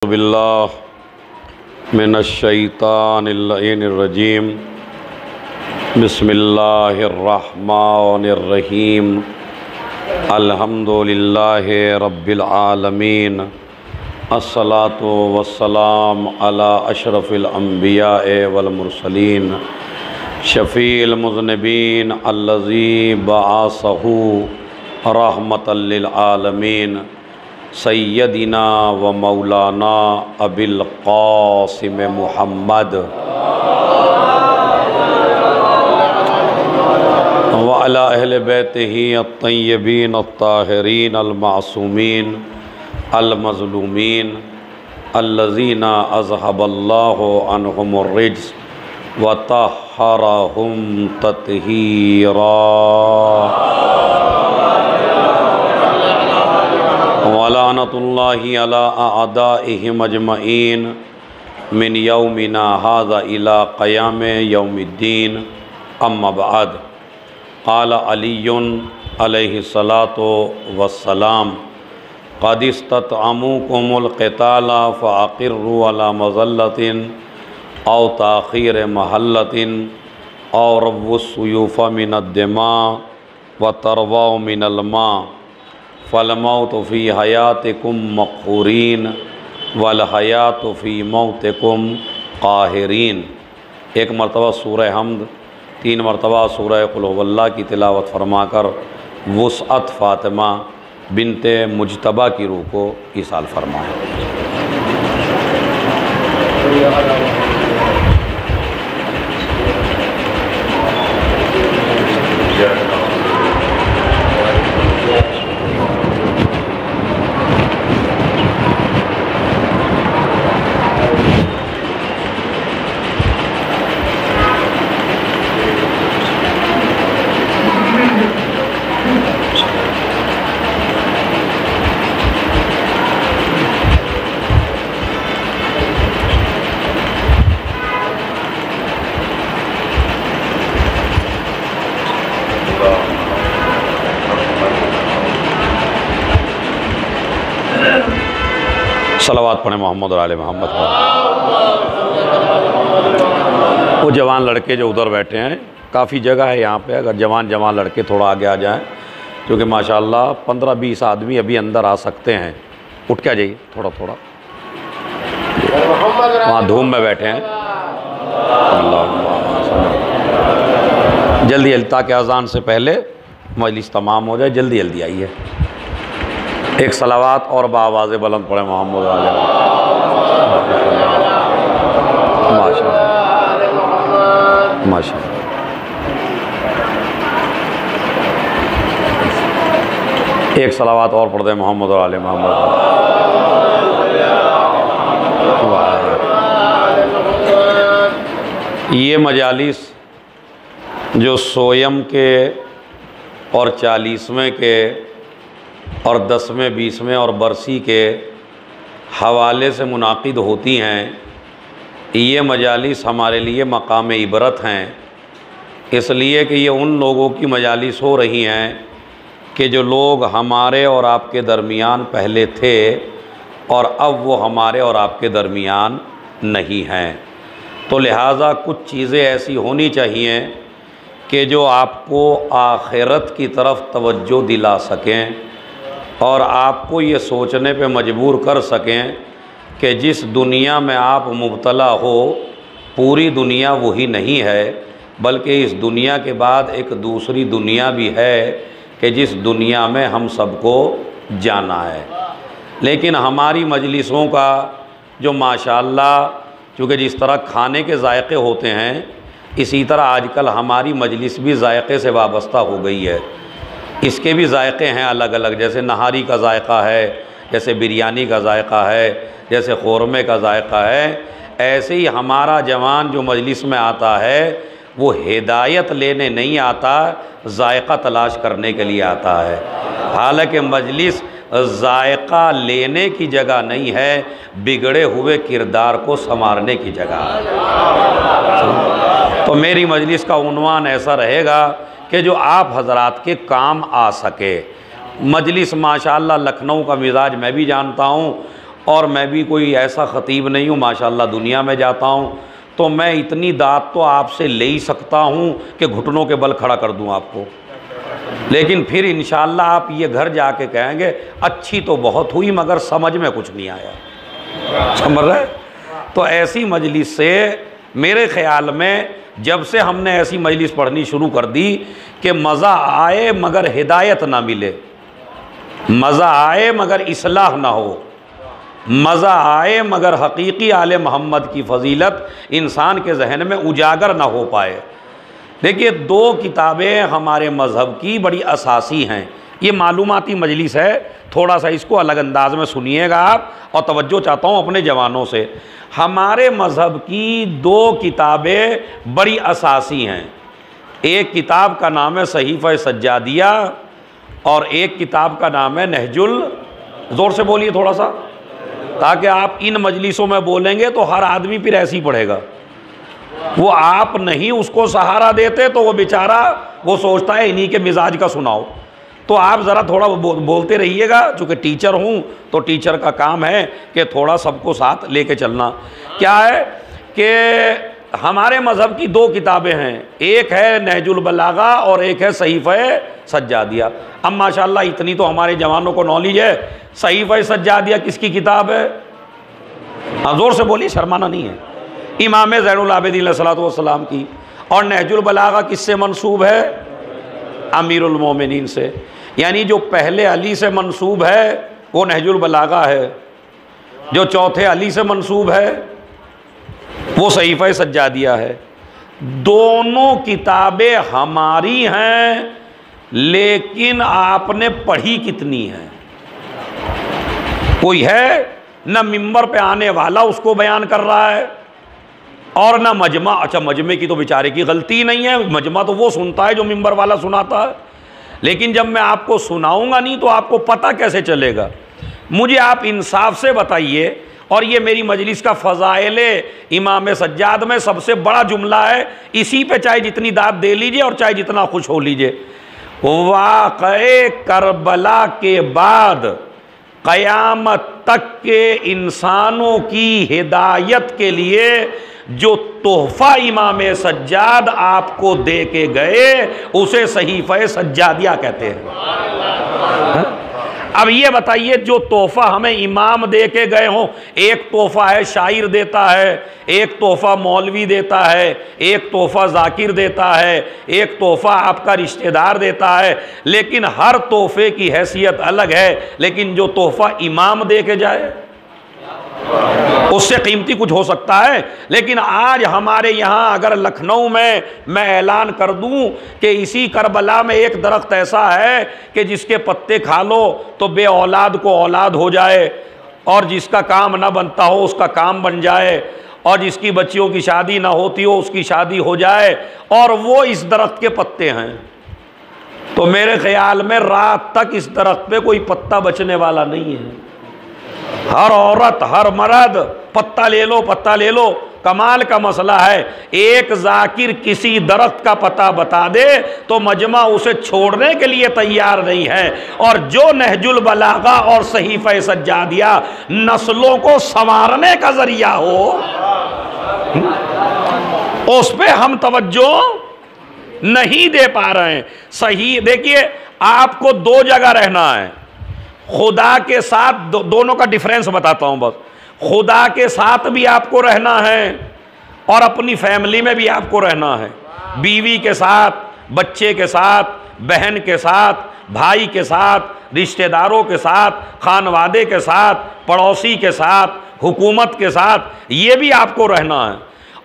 बिल्लाह मिनश्शैतानिर्रजीम बिस्मिल्लाहिर्रहमानिर्रहीम अल्हम्दुलिल्लाहि रब्बिल आलमीन अस्सलातु वस्सलाम अला अशरफिल अंबिया वल मुरसलीन शफ़ील मुज़निबीन अल्लज़ी बआसहु रहमतल लिल आलमीन सैयदिना व मौलाना अबिल क़ासिम मुहम्मद व अला अहले बैतिही अत्तय्यबीन अत्ताहिरीन अल-मासूमीन अल-मज़लूमीन अल्लज़ीना अज़हबल्लाहु अन्हुमुर रिज्स व तह्हरहुम तत्हीरा वलानतुल्लाहि अला अअदाइहिम अजमईन मिन यौमिना हाज़ा इला क़याम यौमिद्दीन अम्मा बअद क़ाल अलीयुन अलैहिस्सलातु वस्सलाम क़द इस्ततअमुकुमुल क़िताला फ़अक़िर्रू अला मज़ल्लतिन औ ताख़ीर महल्लतिन औ रव्वुस्सुयूफ़ मिनद्दिमा व तरवाउ मिनल मा फ़लमौतु फ़ी हयातिकुम मक़हूरीन वल हयातु फ़ी मौतिकुम क़ाहिरीन। एक मरतबा सूरह हम्द, 3 मरतबा सूरह क़ुल हुवल्लाह की तिलावत फरमाकर वुसअत फ़ातिमा बिनते मुज्तबा की रूह को ईसाल फरमाए। सलावत पढ़े मोहम्मद और आले मोहम्मद पर। वो जवान लड़के जो उधर बैठे हैं, काफ़ी जगह है यहाँ पे, अगर जवान लड़के थोड़ा आगे आ जाएं, क्योंकि माशाल्लाह 15-20 आदमी अभी अंदर आ सकते हैं। उठ के आ जाइए थोड़ा थोड़ा, वहाँ धूम में बैठे हैं। जल्दी जल्दी, ताकि अज़ान से पहले मजलिस तमाम हो जाए। जल्दी जल्दी आइए। एक सलावात और बावाज़ बुलंद पढ़े मोहम्मद वाले। माशाअल्लाह माशाअल्लाह। एक सलावात और पढ़ दे मोहम्मद वाले मोहम्मद। ये मजालिस जो सोयम के और 40वें के और 10वें 20वें और बरसी के हवाले से मुनाकिद होती हैं, ये मजालिस हमारे लिए मकाम इबरत हैं। इसलिए कि ये उन लोगों की मजालिस हो रही हैं कि जो लोग हमारे और आपके दरमियान पहले थे और अब वो हमारे और आपके दरमियान नहीं हैं। तो लिहाजा कुछ चीज़ें ऐसी होनी चाहिए कि जो आपको आखिरत की तरफ तवज्जो दिला सकें और आपको ये सोचने पे मजबूर कर सकें कि जिस दुनिया में आप मुब्तला हो, पूरी दुनिया वही नहीं है, बल्कि इस दुनिया के बाद एक दूसरी दुनिया भी है कि जिस दुनिया में हम सबको जाना है। लेकिन हमारी मजलिसों का जो माशाअल्लाह, चूँकि जिस तरह खाने के जायक़े होते हैं, इसी तरह आजकल हमारी मजलिस भी जायक़े से वाबस्ता हो गई है। इसके भी जायक़े हैं अलग अलग, जैसे नहारी का जायक़ा है, जैसे बिरयानी का जायक़ा है, जैसे ख़ोरमे का जायक़ा है। ऐसे ही हमारा जवान जो मजलिस में आता है वो हिदायत लेने नहीं आता, जायक़ा तलाश करने के लिए आता है। हालांकि मजलिस जायक़ा लेने की जगह नहीं है, बिगड़े हुए किरदार को संवारने की जगह है। तो मेरी मजलिस का उन्वान ऐसा रहेगा कि जो आप हजरात के काम आ सके। मजलिस माशाअल्लाह लखनऊ का मिजाज मैं भी जानता हूँ, और मैं भी कोई ऐसा ख़तीब नहीं हूँ, माशाअल्लाह दुनिया में जाता हूँ तो मैं इतनी दात तो आपसे ले ही सकता हूँ कि घुटनों के बल खड़ा कर दूँ आपको, लेकिन फिर इंशाअल्लाह आप ये घर जाके कहेंगे अच्छी तो बहुत हुई मगर समझ में कुछ नहीं आया। समझ रहे? तो ऐसी मजलिस से मेरे ख़्याल में जब से हमने ऐसी मजलिस पढ़नी शुरू कर दी कि मज़ा आए मगर हिदायत ना मिले, मज़ा आए मगर इस्लाह ना हो, मज़ा आए मगर हकीकी आले मोहम्मद की फ़जीलत इंसान के जहन में उजागर ना हो पाए। देखिए, दो किताबें हमारे मज़हब की बड़ी असासी हैं। ये मालूमाती मजलिस है, थोड़ा सा इसको अलग अंदाज में सुनिएगा आप, और तवज्जो चाहता हूँ अपने जवानों से। हमारे मज़हब की दो किताबें बड़ी असासी हैं। एक किताब का नाम है सहीफ़ा सज्जादिया और एक किताब का नाम है नहजुल, ज़ोर से बोलिए थोड़ा सा, ताकि आप इन मजलिसों में बोलेंगे तो हर आदमी फिर ऐसे ही पढ़ेगा। वो आप नहीं उसको सहारा देते तो वो बेचारा वो सोचता है इन्हीं के मिजाज का सुनाओ। तो आप ज़रा थोड़ा बोलते रहिएगा, चूँकि टीचर हूँ तो टीचर का काम है कि थोड़ा सबको साथ लेके चलना। क्या है कि हमारे मज़हब की दो किताबें हैं, एक है नहजुल बलागा और एक है सहीफ़ा सज्जादिया। अब माशाअल्लाह इतनी तो हमारे जवानों को नॉलेज है। सहीफ़ा सज्जादिया किसकी किताब है? हाँ, ज़ोर से बोलिए, शर्माना नहीं है। इमाम ज़ैनुल आबिदीन अलैहिस्सलातु वस्सलाम की। और नहजुल बलागा किससे मंसूब है? अमीरुल मोमिनीन से। यानी जो पहले अली से मंसूब है वो नहजुल बलागा है, जो चौथे अली से मंसूब है वो सहीफ़ा सज्जादिया है। दोनों किताबें हमारी हैं, लेकिन आपने पढ़ी कितनी है? कोई है न मिंबर पे आने वाला उसको बयान कर रहा है और ना मजमा। अच्छा, मजमे की तो बेचारे की गलती नहीं है, मजमा तो वो सुनता है जो मिंबर वाला सुनाता है, लेकिन जब मैं आपको सुनाऊंगा नहीं तो आपको पता कैसे चलेगा? मुझे आप इंसाफ से बताइए। और ये मेरी मजलिस का फ़ज़ाइल इमाम सज्जाद में सबसे बड़ा जुमला है, इसी पे चाहे जितनी दाद दे लीजिए और चाहे जितना खुश हो लीजिए। वाक़ए करबला के बाद क़यामत तक के इंसानों की हिदायत के लिए जो तोहफ़ा इमाम सज्जाद आपको दे के गए उसे सहीफ़ा सज्जादिया कहते हैं। अब ये बताइए, जो तोहफ़ा हमें इमाम दे के गए हों, एक तोहफ़ा है शायर देता है, एक तोहफ़ा मौलवी देता है, एक तोहफ़ा ज़ाकिर देता है, एक तोहफ़ा आपका रिश्तेदार देता है, लेकिन हर तोहफ़े की हैसियत अलग है। लेकिन जो तोहफ़ा इमाम दे के जाए उससे कीमती कुछ हो सकता है। लेकिन आज हमारे यहाँ अगर लखनऊ में मैं ऐलान कर दूं कि इसी करबला में एक दरख्त ऐसा है कि जिसके पत्ते खा लो तो बे औलाद को औलाद हो जाए, और जिसका काम ना बनता हो उसका काम बन जाए, और जिसकी बच्चियों की शादी ना होती हो उसकी शादी हो जाए, और वो इस दरख्त के पत्ते हैं, तो मेरे ख्याल में रात तक इस दरख्त पे कोई पत्ता बचने वाला नहीं है। हर औरत हर मर्द पत्ता ले लो, पत्ता ले लो। कमाल का मसला है, एक जाकिर किसी दरख्त का पता बता दे तो मजमा उसे छोड़ने के लिए तैयार नहीं है। और जो नहजुल बलागा और सहीफ़ा सज्जादिया नस्लों को संवारने का जरिया हो, उस पे हम तवज्जो नहीं दे पा रहे हैं। सही देखिए, आपको दो जगह रहना है। खुदा के साथ दोनों का डिफरेंस बताता हूं बस। खुदा के साथ भी आपको रहना है और अपनी फैमिली में भी आपको रहना है। बीवी के साथ, बच्चे के साथ, बहन के साथ, भाई के साथ, रिश्तेदारों के साथ, खानवादे के साथ, पड़ोसी के साथ, हुकूमत के साथ, ये भी आपको रहना है,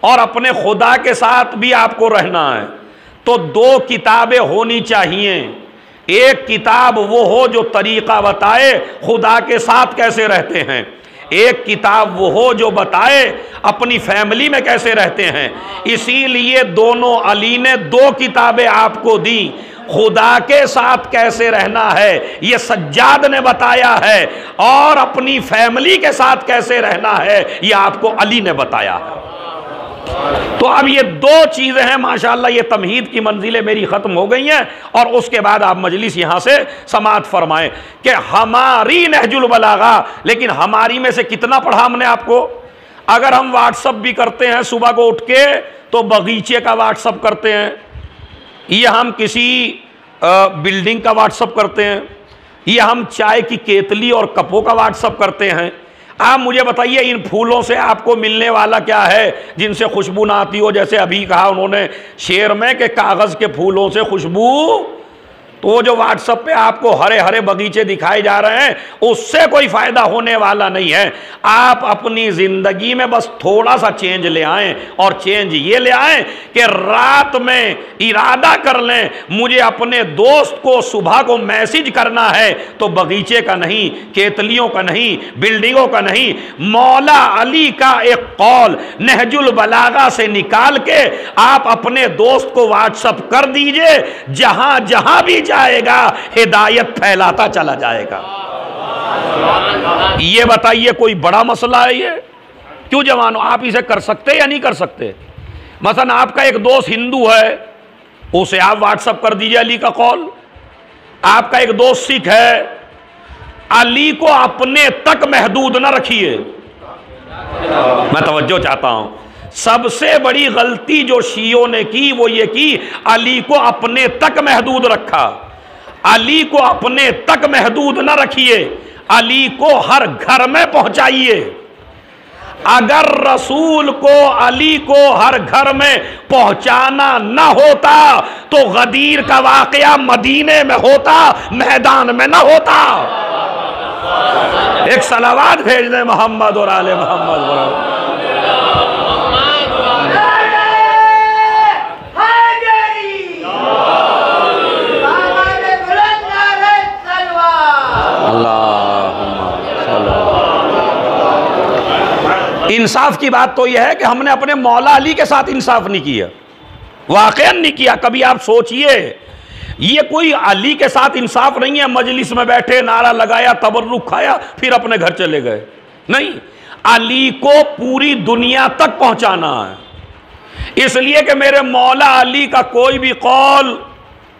और अपने खुदा के साथ भी आपको रहना है। तो दो किताबें होनी चाहिए। एक किताब वो हो जो तरीक़ा बताए खुदा के साथ कैसे रहते हैं, एक किताब वो हो जो बताए अपनी फैमिली में कैसे रहते हैं। इसीलिए दोनों अली ने दो किताबें आपको दी। खुदा के साथ कैसे रहना है ये सज्जाद ने बताया है, और अपनी फैमिली के साथ कैसे रहना है ये आपको अली ने बताया है। तो अब ये दो चीज़ें हैं माशाअल्लाह, ये तमहीद की मंजिलें मेरी ख़त्म हो गई हैं और उसके बाद आप मजलिस यहाँ से समाअत फरमाएं कि हमारी नहजुल बलागा, लेकिन हमारी में से कितना पढ़ा हमने आपको? अगर हम व्हाट्सअप भी करते हैं सुबह को उठ के तो बगीचे का व्हाट्सअप करते हैं, या हम किसी बिल्डिंग का व्हाट्सअप करते हैं, या हम चाय की केतली और कपों का व्हाट्सअप करते हैं। आप मुझे बताइए इन फूलों से आपको मिलने वाला क्या है जिनसे खुशबू ना आती हो? जैसे अभी कहा उन्होंने शेर में कि कागज़ के फूलों से खुशबू, तो वो जो व्हाट्सएप पे आपको हरे हरे बगीचे दिखाए जा रहे हैं उससे कोई फ़ायदा होने वाला नहीं है। आप अपनी ज़िंदगी में बस थोड़ा सा चेंज ले आएं, और चेंज ये ले आएं कि रात में इरादा कर लें मुझे अपने दोस्त को सुबह को मैसेज करना है तो बगीचे का नहीं, केतलियों का नहीं, बिल्डिंगों का नहीं, मौला अली का एक कौल नहजुल बलागा से निकाल के आप अपने दोस्त को व्हाट्सएप कर दीजिए। जहां जहां भी जाएगा हिदायत फैलाता चला जाएगा। ये बताइए कोई बड़ा मसला है ये? क्यों जवानों, आप इसे कर सकते या नहीं कर सकते? मसलन आपका एक दोस्त हिंदू है, उसे आप व्हाट्सएप कर दीजिए अली का कौल। आपका एक दोस्त सिख है, अली को अपने तक महदूद ना रखिए। मैं तवज्जो चाहता हूं, सबसे बड़ी गलती जो शियों ने की वो ये की अली को अपने तक महदूद रखा। अली को अपने तक महदूद न रखिए, अली को हर घर में पहुंचाइए। अगर रसूल को अली को हर घर में पहुंचाना न होता तो गदीर का वाकया मदीने में होता, मैदान में न होता। एक सलावात भेज दें मोहम्मद और आले मोहम्मद। इंसाफ की बात तो यह है कि हमने अपने मौला अली के साथ इंसाफ नहीं किया, वाकईन नहीं किया। कभी आप सोचिए, ये कोई अली के साथ इंसाफ नहीं है मजलिस में बैठे नारा लगाया, तबर्रुक खाया, फिर अपने घर चले गए। नहीं, अली को पूरी दुनिया तक पहुंचाना है। इसलिए कि मेरे मौला अली का कोई भी कौल,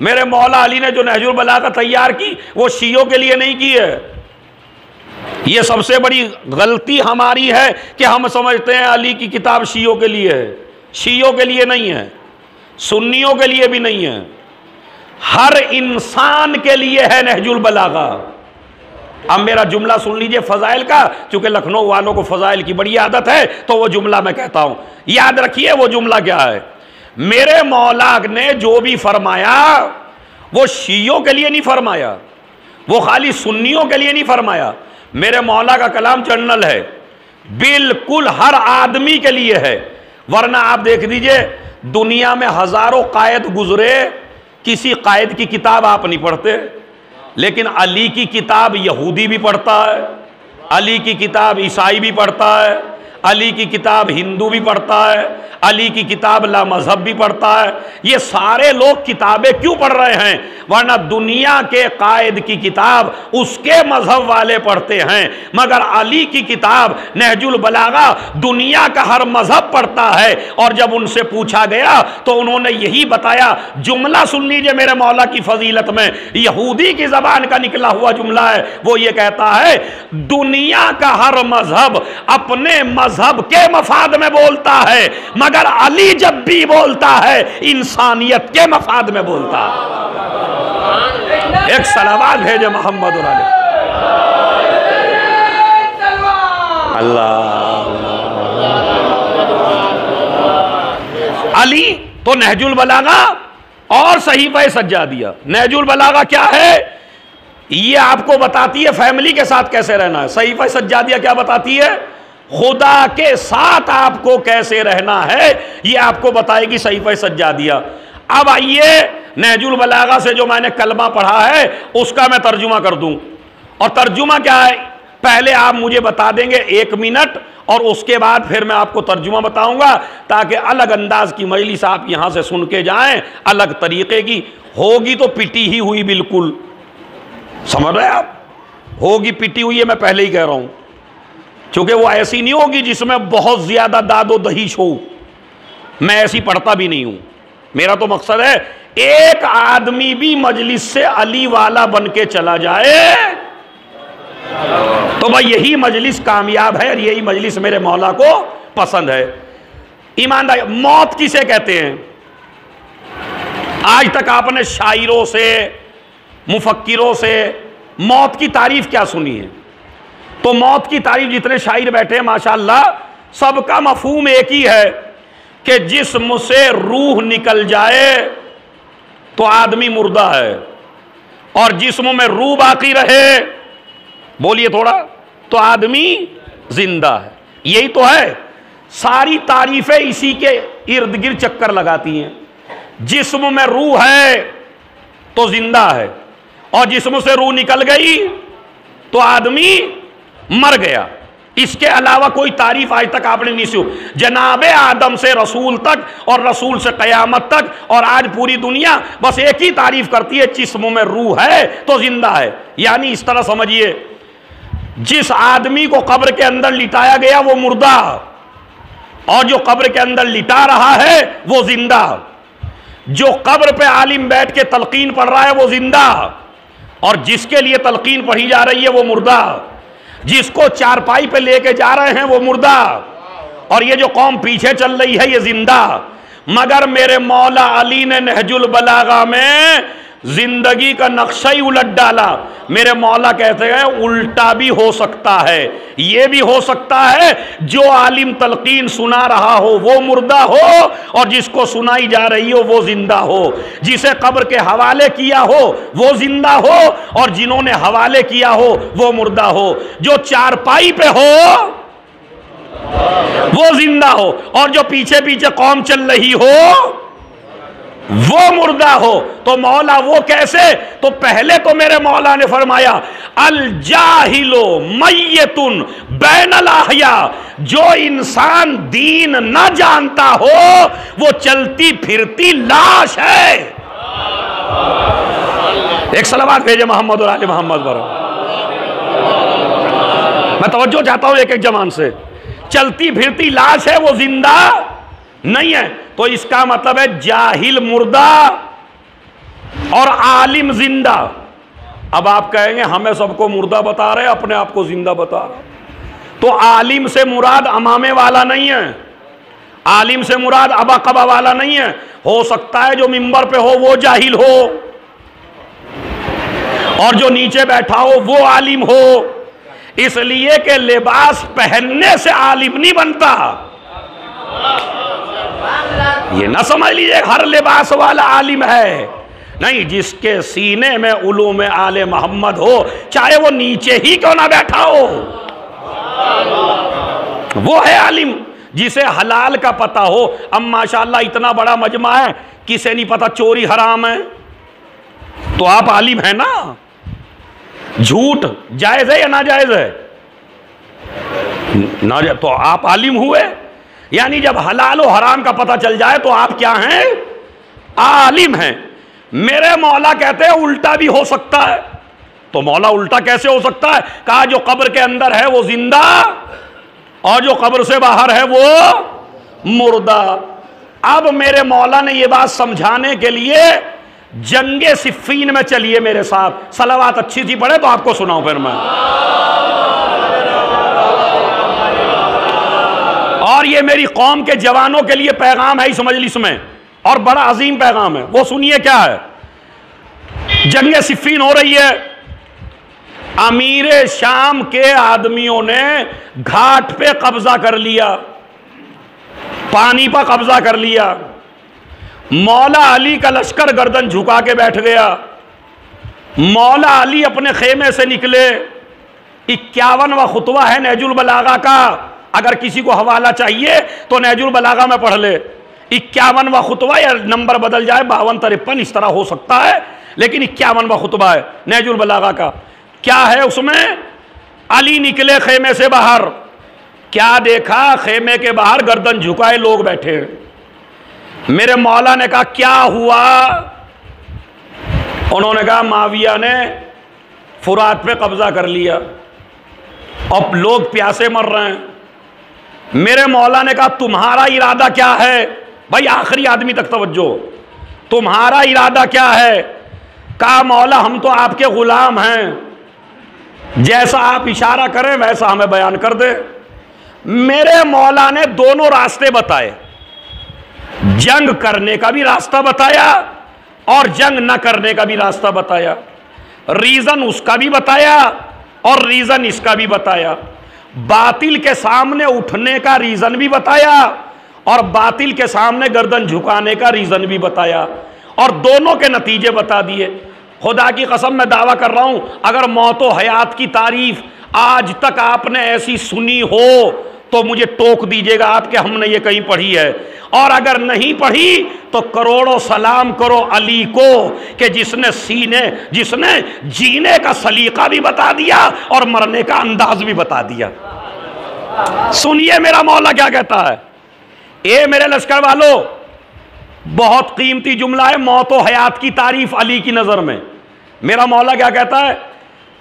मेरे मौला अली ने जो नहजुल बलागा तैयार की वो शियों के लिए नहीं की है। ये सबसे बड़ी गलती हमारी है कि हम समझते हैं अली की किताब शियों के लिए है। शियों के लिए नहीं है, सुन्नियों के लिए भी नहीं है, हर इंसान के लिए है नहजुल बलागा। अब मेरा जुमला सुन लीजिए फजाइल का, क्योंकि लखनऊ वालों को फजाइल की बड़ी आदत है, तो वो जुमला मैं कहता हूं, याद रखिए वो जुमला क्या है। मेरे मौला ने जो भी फरमाया वो शियों के लिए नहीं फरमाया, वो खाली सुन्नियों के लिए नहीं फरमाया। मेरे मौला का कलाम जनरल है, बिल्कुल हर आदमी के लिए है। वरना आप देख दीजिए दुनिया में हजारों कायद गुजरे, किसी कायद की किताब आप नहीं पढ़ते, लेकिन अली की किताब यहूदी भी पढ़ता है, अली की किताब ईसाई भी पढ़ता है, अली की किताब हिंदू भी पढ़ता है, अली की किताब ला मजहब भी पढ़ता है। ये सारे लोग किताबें क्यों पढ़ रहे हैं? वरना दुनिया के कायद की किताब उसके मजहब वाले पढ़ते हैं, मगर अली की किताब नहजुल बलागा दुनिया का हर मजहब पढ़ता है। और जब उनसे पूछा गया तो उन्होंने यही बताया, जुमला सुन लीजिए मेरे मौला की फजीलत में, यहूदी की जबान का निकला हुआ जुमला है। वो ये कहता है, दुनिया का हर मजहब अपने मजहब के मफाद में बोलता है, मगर अली जब भी बोलता है इंसानियत के मफाद में बोलता है। एक सलावात भेजे मोहम्मद अल्लाह। अली तो नहजुल बलागा और सहीफा सज्जादिया। नहजुल बलागा क्या है? ये आपको बताती है फैमिली के साथ कैसे रहना है। सहीफा सज्जादिया क्या बताती है? खुदा के साथ आपको कैसे रहना है, ये आपको बताएगी सहीफा सज्जादिया। अब आइए नहजुल बलागा से जो मैंने कलमा पढ़ा है उसका मैं तर्जुमा कर दूं। और तर्जुमा क्या है, पहले आप मुझे बता देंगे 1 मिनट, और उसके बाद फिर मैं आपको तर्जुमा बताऊंगा, ताकि अलग अंदाज की मजलिस आप यहां से सुन के जाएं, अलग तरीके की होगी। तो पिटी ही हुई, बिल्कुल समझ रहे आप, होगी पिटी हुई है, मैं पहले ही कह रहा हूं, क्योंकि वो ऐसी नहीं होगी जिसमें बहुत ज्यादा दादो दहीश हो। मैं ऐसी पढ़ता भी नहीं हूं। मेरा तो मकसद है एक आदमी भी मजलिस से अली वाला बन के चला जाए तो भाई यही मजलिस कामयाब है और यही मजलिस मेरे मौला को पसंद है। ईमानदारी, मौत किसे कहते हैं? आज तक आपने शायरों से, मुफक्किरों से मौत की तारीफ क्या सुनी है? तो मौत की तारीफ जितने शायर बैठे हैं माशाअल्लाह, सबका मफहूम एक ही है कि जिस्म से रूह निकल जाए तो आदमी मुर्दा है और जिस्म में रूह बाकी रहे, बोलिए थोड़ा, तो आदमी जिंदा है। यही तो है, सारी तारीफें इसी के इर्द गिर्द चक्कर लगाती हैं। जिस्म में रूह है तो जिंदा है और जिस्म से रूह निकल गई तो आदमी मर गया। इसके अलावा कोई तारीफ आज तक आपने नहीं सुनी। जनाबे आदम से रसूल तक और रसूल से कयामत तक और आज पूरी दुनिया बस एक ही तारीफ करती है, जिस्म में रूह है तो जिंदा है। यानी इस तरह समझिए, जिस आदमी को कब्र के अंदर लिटाया गया वो मुर्दा और जो कब्र के अंदर लिटा रहा है वो जिंदा। जो कब्र पे आलिम बैठ के तलकीन पढ़ रहा है वो जिंदा और जिसके लिए तलकीन पढ़ी जा रही है वो मुर्दा। जिसको चारपाई पे लेके जा रहे हैं वो मुर्दा और ये जो कौम पीछे चल रही है ये जिंदा। मगर मेरे मौला अली ने नहजुल बलागा में जिंदगी का नक्शा ही उलट डाला। मेरे मौला कहते हैं उल्टा भी हो सकता है, ये भी हो सकता है जो आलिम तलकीन सुना रहा हो वो मुर्दा हो और जिसको सुनाई जा रही हो वो जिंदा हो। जिसे कब्र के हवाले किया हो वो जिंदा हो और जिन्होंने हवाले किया हो वो मुर्दा हो। जो चारपाई पे हो वो जिंदा हो और जो पीछे पीछे कौम चल रही हो वो मुर्दा हो। तो मौला वो कैसे? तो पहले तो मेरे मौला ने फरमाया अल जाहिलो मय्यतुन बैनल अहया, जो इंसान दीन न जानता हो वो चलती फिरती लाश है। एक सलावत भेजे मोहम्मद और आले मोहम्मद पर। मैं तवज्जो चाहता हूं एक एक जमान से। चलती फिरती लाश है, वो जिंदा नहीं है। तो इसका मतलब है जाहिल मुर्दा और आलिम जिंदा। अब आप कहेंगे हमें सबको मुर्दा बता रहे, अपने आप को जिंदा बता रहे। तो आलिम से मुराद अमामे वाला नहीं है, आलिम से मुराद अबा कबा वाला नहीं है। हो सकता है जो मिंबर पे हो वो जाहिल हो और जो नीचे बैठा हो वो आलिम हो, इसलिए कि लिबास पहनने से आलिम नहीं बनता। ये ना समझ लीजिए हर लिबास वाला आलिम है, नहीं। जिसके सीने में उलूम आले मोहम्मद हो, चाहे वो नीचे ही क्यों ना बैठा हो, वो है आलिम। जिसे हलाल का पता हो। अब माशाअल्लाह इतना बड़ा मजमा है, किसे नहीं पता चोरी हराम है, तो आप आलिम है ना। झूठ जायज है या नाजायज है? नाजायज, तो आप आलिम हुए। यानी जब हलाल और हराम का पता चल जाए तो आप क्या हैं? आलिम हैं। मेरे मौला कहते हैं उल्टा भी हो सकता है। तो मौला उल्टा कैसे हो सकता है? कहा जो कब्र के अंदर है वो जिंदा और जो कब्र से बाहर है वो मुर्दा। अब मेरे मौला ने ये बात समझाने के लिए जंगे सिफ़ीन में चलिए मेरे साथ। सलावात अच्छी सी पढ़े तो आपको सुनाऊं फिर मैं। और ये मेरी कौम के जवानों के लिए पैगाम है इस मजलिस में, और बड़ा अजीम पैगाम है। वो सुनिए क्या है। जंगे सिफ़ीन हो रही है, अमीर शाम के आदमियों ने घाट पे कब्जा कर लिया, पानी पर कब्जा कर लिया। मौला अली का लश्कर गर्दन झुका के बैठ गया। मौला अली अपने खेमे से निकले। 51वां खुतवा है नहजुल बलागा का, अगर किसी को हवाला चाहिए तो नहजुल बलागा में पढ़ ले। 51वां खुतबा, या नंबर बदल जाए 52-53 इस तरह हो सकता है, लेकिन 51वां खुतबा है नहजुल बलागा का। क्या है उसमें? अली निकले खेमे से बाहर, क्या देखा? खेमे के बाहर गर्दन झुकाए लोग बैठे। मेरे मौला ने कहा क्या हुआ? उन्होंने कहा माविया ने फुरात पे कब्जा कर लिया, अब लोग प्यासे मर रहे हैं। मेरे मौला ने कहा तुम्हारा इरादा क्या है? भाई आखिरी आदमी तक तवज्जो, तुम्हारा इरादा क्या है? कहा मौला हम तो आपके गुलाम हैं, जैसा आप इशारा करें वैसा हमें बयान कर दे। मेरे मौला ने दोनों रास्ते बताए, जंग करने का भी रास्ता बताया और जंग न करने का भी रास्ता बताया, रीजन उसका भी बताया और रीजन इसका भी बताया, बातिल के सामने उठने का रीजन भी बताया और बातिल के सामने गर्दन झुकाने का रीजन भी बताया और दोनों के नतीजे बता दिए। खुदा की कसम मैं दावा कर रहा हूं, अगर मौत व हयात की तारीफ आज तक आपने ऐसी सुनी हो तो मुझे टोक दीजिएगा आपके हमने ये कहीं पढ़ी है, और अगर नहीं पढ़ी तो करोड़ों सलाम करो अली को कि जिसने जीने का सलीका भी बता दिया और मरने का अंदाज भी बता दिया। सुनिए मेरा मौला क्या कहता है। ए मेरे लश्कर वालों, बहुत कीमती जुमला है, मौत व हयात की तारीफ अली की नजर में। मेरा मौला क्या कहता है,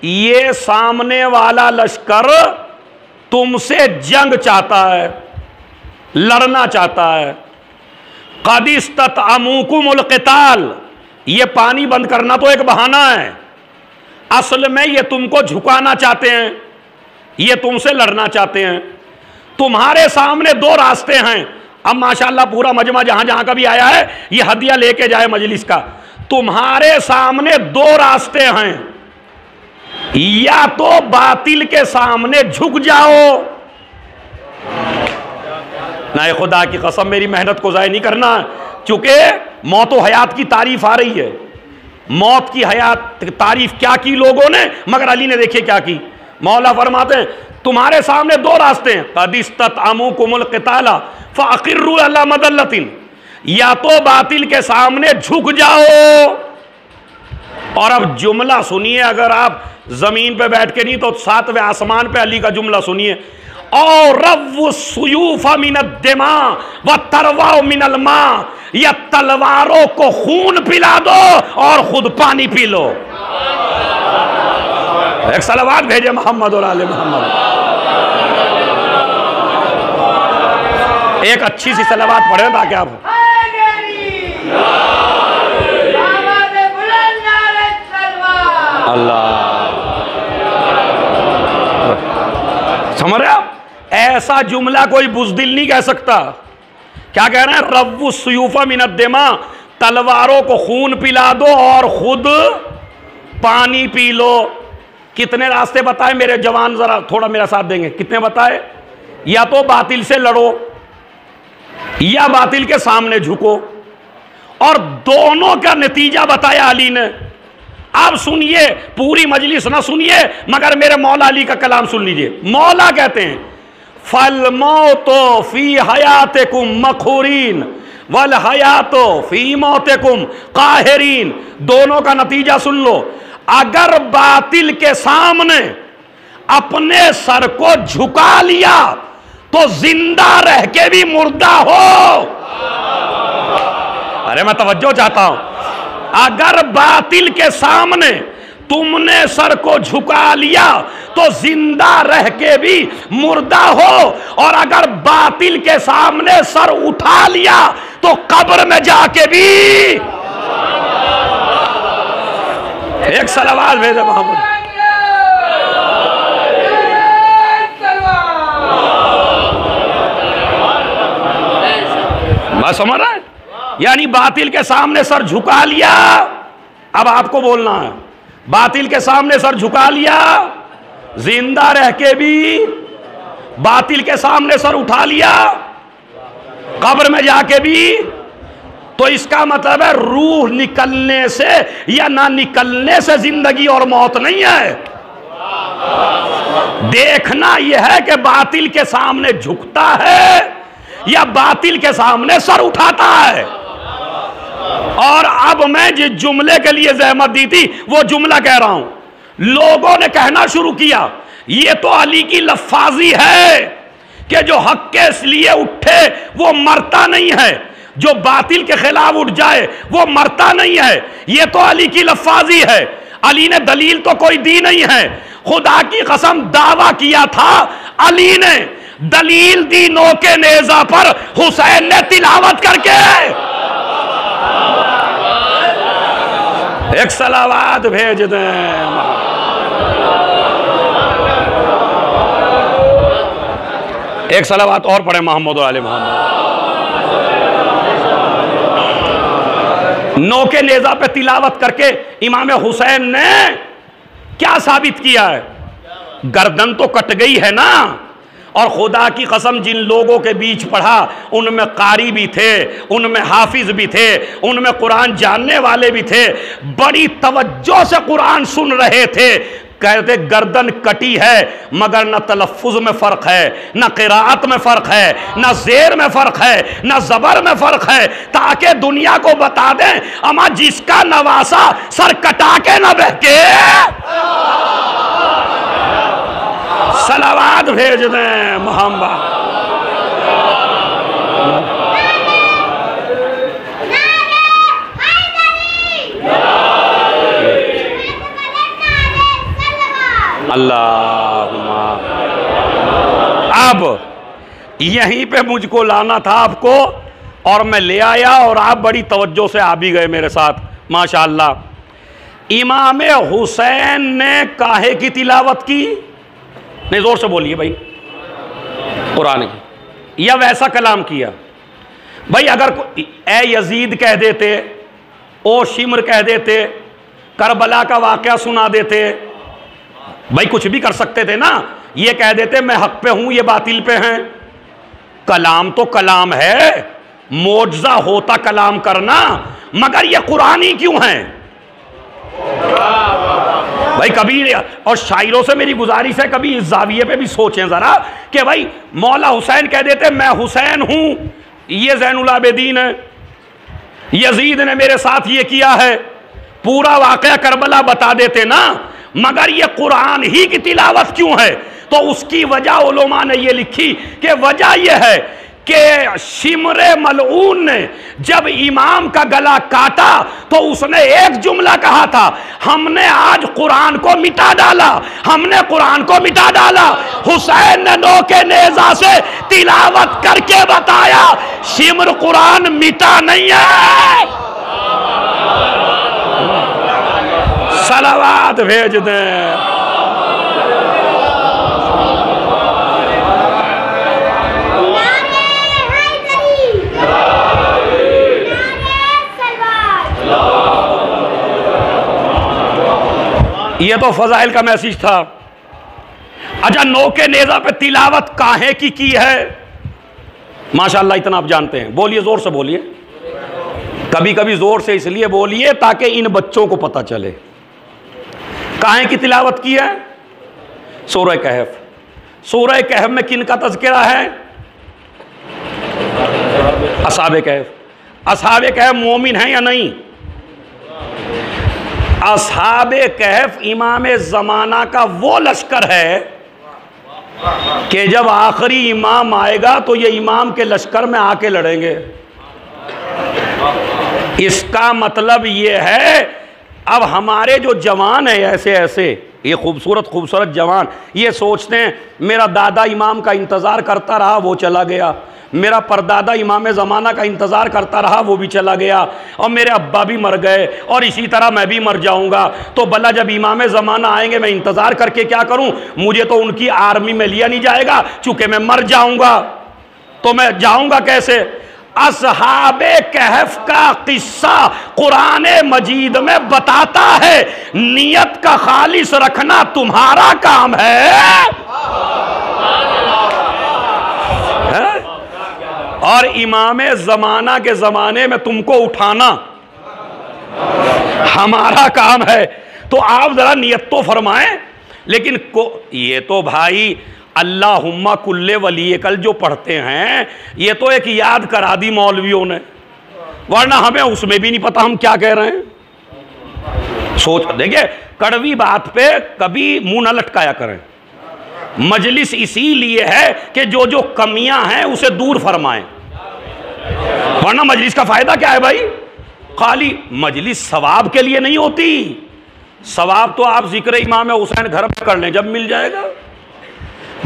ये सामने वाला लश्कर तुमसे जंग चाहता है, लड़ना चाहता है। क़दिस्तत अमूकुमुल क़िताल, ये पानी बंद करना तो एक बहाना है, असल में ये तुमको झुकाना चाहते हैं, ये तुमसे लड़ना चाहते हैं। तुम्हारे सामने दो रास्ते हैं। अब माशाल्लाह पूरा मजमा जहां जहां का भी आया है ये हदिया लेके जाए मजलिस का। तुम्हारे सामने दो रास्ते हैं, या तो बातिल के सामने झुक जाओ, ना खुदा की कसम मेरी मेहनत को जाया नहीं करना, चूंकि मौत व हयात की तारीफ आ रही है। मौत की हयात तारीफ क्या की लोगों ने, मगर अली ने देखिए क्या की। मौला फरमाते हैं तुम्हारे सामने दो रास्ते हैं, क़दिस्तत अमूकुमुल क़िताला फ़अक़िर्रू अला मदल्लतिन, या तो बातिल के सामने झुक जाओ। और अब जुमला सुनिए, अगर आप जमीन पे बैठ के नहीं तो सातवें आसमान पे अली का जुमला सुनिए। और रव्वु सुयूफ़ मिनद्दिमा व तरवा मिनल मा, या तलवारों को खून पिला दो और खुद पानी पी लो। एक सलावत भेजे मोहम्मद और आले मोहम्मद। एक अच्छी सी सलावत पढ़े ताकि आप अल्लाह समझ रहे आप। ऐसा जुमला कोई बुज़दिल नहीं कह सकता। क्या कह रहे हैं, रव्वु सुयूफ़ा मिनद्दिमा, तलवारों को खून पिला दो और खुद पानी पी लो। कितने रास्ते बताए मेरे जवान, जरा थोड़ा मेरा साथ देंगे, कितने बताए? या तो बातिल से लड़ो या बातिल के सामने झुको, और दोनों का नतीजा बताया अली ने। अब सुनिए, पूरी मजलिस ना सुनिए मगर मेरे मौला अली का कलाम सुन लीजिए। मौला कहते हैं फल मौतो फी हयातिकुम मखूरीन वल हयातो फी मौतिकुम काहिरीन। दोनों का नतीजा सुन लो। अगर बातिल के सामने अपने सर को झुका लिया तो जिंदा रह के भी मुर्दा हो। अरे मैं तवज्जो चाहता हूं। अगर बातिल के सामने तुमने सर को झुका लिया तो जिंदा रह के भी मुर्दा हो, और अगर बातिल के सामने सर उठा लिया तो कब्र में जाके भी। एक सलावत भेजे मोहम्मद। बात समझ रहा है? यानी बातिल के सामने सर झुका लिया। अब आपको बोलना है, बातिल के सामने सर झुका लिया, जिंदा रह के भी, बातिल के सामने सर उठा लिया, कब्र में जाके भी, तो इसका मतलब है रूह निकलने से या ना निकलने से जिंदगी और मौत नहीं है। देखना यह है कि बातिल के सामने झुकता है या बातिल के सामने सर उठाता है। और अब मैं जिस जुमले के लिए जहमत दी थी वो जुमला कह रहा हूं। लोगों ने कहना शुरू किया ये तो अली की लफ्फाजी है कि जो हक के लिए उठे वो मरता नहीं है, जो बातिल के खिलाफ उठ जाए वो मरता नहीं है, ये तो अली की लफ्फाजी है। अली ने दलील तो कोई दी नहीं है। खुदा की कसम दावा किया था अली ने, दलील दी नो के नेजा पर हुसैन ने तिलावत करके। एक सलावात भेज दें। एक सलावात और पढ़े मोहम्मद वाले मोहम्मद। नो के नेजा पे तिलावत करके इमाम हुसैन ने क्या साबित किया है? गर्दन तो कट गई है ना। और खुदा की कसम जिन लोगों के बीच पढ़ा उनमें कारी भी थे, उनमें हाफिज भी थे, उनमें कुरान जानने वाले भी थे, बड़ी तवज्जो से कुरान सुन रहे थे। कहते गर्दन कटी है मगर न तलफ्फुज में फ़र्क है, न क़िराअत में फ़र्क है, न ज़ेर में फ़र्क है, न ज़बर में फ़र्क है, ताकि दुनिया को बता दें अमा जिसका नवासा सर कटा के न बहके। सलावात भेज दें मोहम्मद। अल्लाहुम्मा। अब यहीं पे मुझको लाना था आपको और मैं ले आया और आप बड़ी तवज्जो से आ भी गए मेरे साथ माशाअल्लाह। इमाम हुसैन ने काहे की तिलावत की? नहीं जोर से बोलिए भाई। कुरान की या वैसा कलाम किया? भाई अगर ए यजीद कह देते, ओ शिमर कह देते, करबला का वाकया सुना देते, भाई कुछ भी कर सकते थे ना। ये कह देते मैं हक पे हूं ये बातिल पे हैं। कलाम तो कलाम है, मोजज़ा होता कलाम करना, मगर ये कुरानी क्यों है? भाई कभी, और शायरों से मेरी गुजारिश है कभी इस जाविये पे भी सोचें जरा कि भाई मौला हुसैन कह देते मैं हुसैन हूं, ये ज़ैनुल आबिदीन है, यजीद ने मेरे साथ ये किया है, पूरा वाकया करबला बता देते ना, मगर ये कुरान ही की तिलावत क्यों है? तो उसकी वजह उलमा ने ये लिखी कि वजह यह है कि शिमरे मलऊन ने जब इमाम का गला काटा तो उसने एक जुमला कहा था, हमने आज कुरान को मिटा डाला, हमने कुरान को मिटा डाला। हुसैन ने नो के नेजा से तिलावत करके बताया शिमर कुरान मिटा नहीं है। सलावात भेज दें। ये तो फजाइल का मैसेज था। अच्छा, नो के नेजा पे तिलावत काहे की है? माशाअल्लाह इतना आप जानते हैं। बोलिए, जोर से बोलिए। कभी कभी जोर से इसलिए बोलिए ताकि इन बच्चों को पता चले काहे की तिलावत की है। सूरह कहफ। सूरह कहफ में किन का तज़किरा है? असहाबे कहफ। असहाबे कहफ मोमिन है या नहीं? असहाबे कहफ इमाम ज़माना का वो लश्कर है कि जब आखिरी इमाम आएगा तो ये इमाम के लश्कर में आके लड़ेंगे। इसका मतलब ये है अब हमारे जो जवान है ऐसे ऐसे ये खूबसूरत खूबसूरत जवान ये सोचते हैं मेरा दादा इमाम का इंतज़ार करता रहा वो चला गया, मेरा परदादा इमाम ज़माना का इंतज़ार करता रहा वो भी चला गया, और मेरे अब्बा भी मर गए और इसी तरह मैं भी मर जाऊंगा, तो भला जब इमाम ज़माना आएंगे मैं इंतज़ार करके क्या करूं? मुझे तो उनकी आर्मी में लिया नहीं जाएगा, चूँकि मैं मर जाऊंगा तो मैं जाऊंगा कैसे? असहाबे कहफ का किस्सा कुरान मजीद में बताता है, नियत का खालिस रखना तुम्हारा काम है? और इमाम ज़माना के ज़माने में तुमको उठाना हमारा काम है। तो आप ज़रा नियत तो फरमाएं। लेकिन ये तो भाई अल्लाहुम्मा कुल्ले वली कल जो पढ़ते हैं ये तो एक याद करा दी मौलवियों ने, वरना हमें उसमें भी नहीं पता हम क्या कह रहे हैं। सोच देखिए, कड़वी बात पे कभी मुंह न लटकाया करें। मजलिस इसीलिए है कि जो जो कमियां हैं उसे दूर फरमाएं, वरना मजलिस का फायदा क्या है भाई? खाली मजलिस सवाब के लिए नहीं होती। सवाब तो आप जिक्र इमाम हुसैन घर में कर लें जब मिल जाएगा।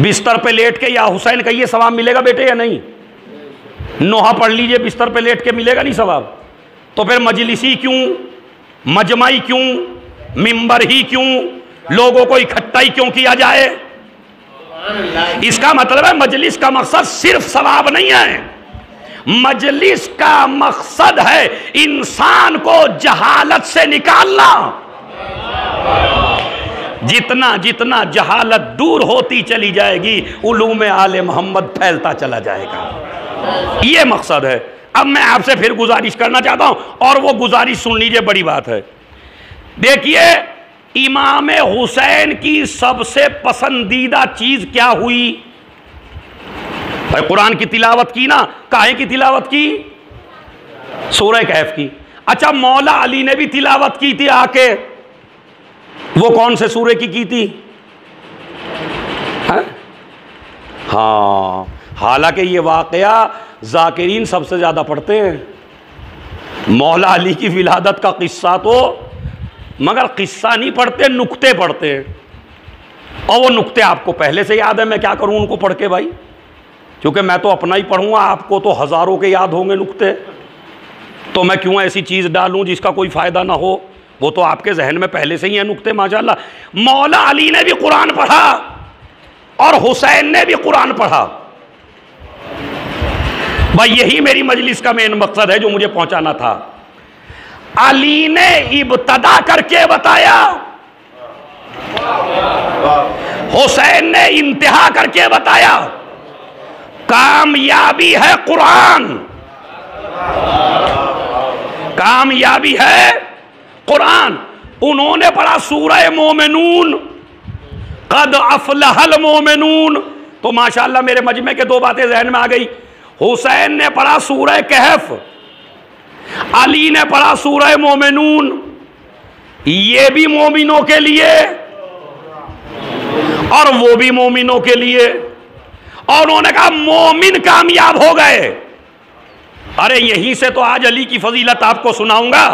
बिस्तर पे लेट के या हुसैन का ये सवाब मिलेगा बेटे या नहीं? नोहा पढ़ लीजिए, बिस्तर पे लेट के मिलेगा नहीं सवाब? तो फिर मजलिसी क्यों, मजमाई क्यों, मिंबर ही क्यों, लोगों को इकट्ठा ही क्यों किया जाए? इसका मतलब है मजलिस का मकसद सिर्फ सवाब नहीं है, मजलिस का मकसद है इंसान को जहालत से निकालना। जितना जितना जहालत दूर होती चली जाएगी, उलूम आले मोहम्मद फैलता चला जाएगा। ये मकसद है। अब मैं आपसे फिर गुजारिश करना चाहता हूं, और वो गुजारिश सुन लीजिए, बड़ी बात है। देखिए, इमाम हुसैन की सबसे पसंदीदा चीज क्या हुई? भाई कुरान की तिलावत की ना, काहे की तिलावत की? सूरह कहफ की। अच्छा, मौला अली ने भी तिलावत की थी आके, वो कौन से सूरे की थी? हाँ, हालांकि ये वाकया जाकिरीन सबसे ज्यादा पढ़ते हैं, मौला अली की विलादत का किस्सा तो, मगर किस्सा नहीं पढ़ते, नुक्ते पढ़ते हैं। और वो नुक्ते आपको पहले से याद है, मैं क्या करूं उनको पढ़ के भाई, क्योंकि मैं तो अपना ही पढ़ूंगा, आपको तो हजारों के याद होंगे नुक्ते, तो मैं क्यों ऐसी चीज डालूं जिसका कोई फायदा ना हो? वो तो आपके जहन में पहले से ही है नुक्ते, माशाल्लाह। मौला अली ने भी कुरान पढ़ा और हुसैन ने भी कुरान पढ़ा। भाई यही मेरी मजलिस का मेन मकसद है जो मुझे पहुंचाना था। अली ने इब्तदा करके बताया, हुसैन ने इंतहा करके बताया। कामयाबी है कुरान, कामयाबी है कुरान। उन्होंने पढ़ा सूरह मोमिनून, कद अफलहल मोमिनून, तो माशाअल्लाह मेरे मजमे के दो बातें जहन में आ गई। हुसैन ने पढ़ा सूरह कहफ, अली ने पढ़ा सूरह मोमिनून। ये भी मोमिनों के लिए और वो भी मोमिनों के लिए। और उन्होंने कहा मोमिन कामयाब हो गए। अरे यहीं से तो आज अली की फजीलत आपको सुनाऊंगा।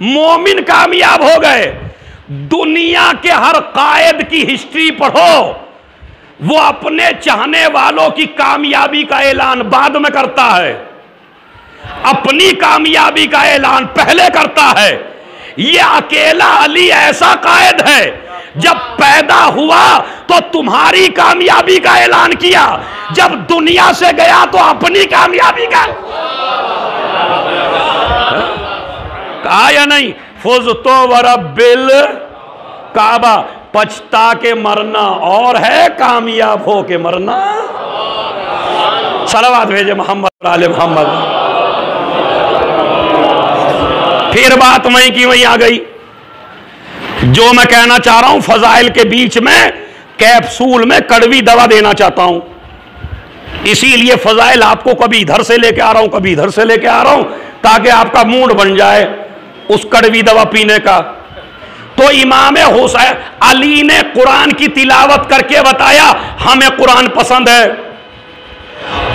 मोमिन कामयाब हो गए। दुनिया के हर कायद की हिस्ट्री पढ़ो, वो अपने चाहने वालों की कामयाबी का ऐलान बाद में करता है, अपनी कामयाबी का ऐलान पहले करता है। ये अकेला अली ऐसा कायद है, जब पैदा हुआ तो तुम्हारी कामयाबी का ऐलान किया, जब दुनिया से गया तो अपनी कामयाबी का कहा या नहीं? फुज़तो वरब्बिल काबा, पछता के मरना और है, कामयाब हो के मरना। सलावत भेजे मोहम्मद आले मोहम्मद। फिर बात वहीं की वहीं आ गई। जो मैं कहना चाह रहा हूं, फजाइल के बीच में कैप्सूल में कड़वी दवा देना चाहता हूं, इसीलिए फजाइल आपको कभी इधर से लेके आ रहा हूं, कभी इधर से लेके आ रहा हूं, ताकि आपका मूड बन जाए उस कड़वी दवा पीने का। तो इमाम हुसैन अली ने कुरान की तिलावत करके बताया हमें कुरान पसंद है,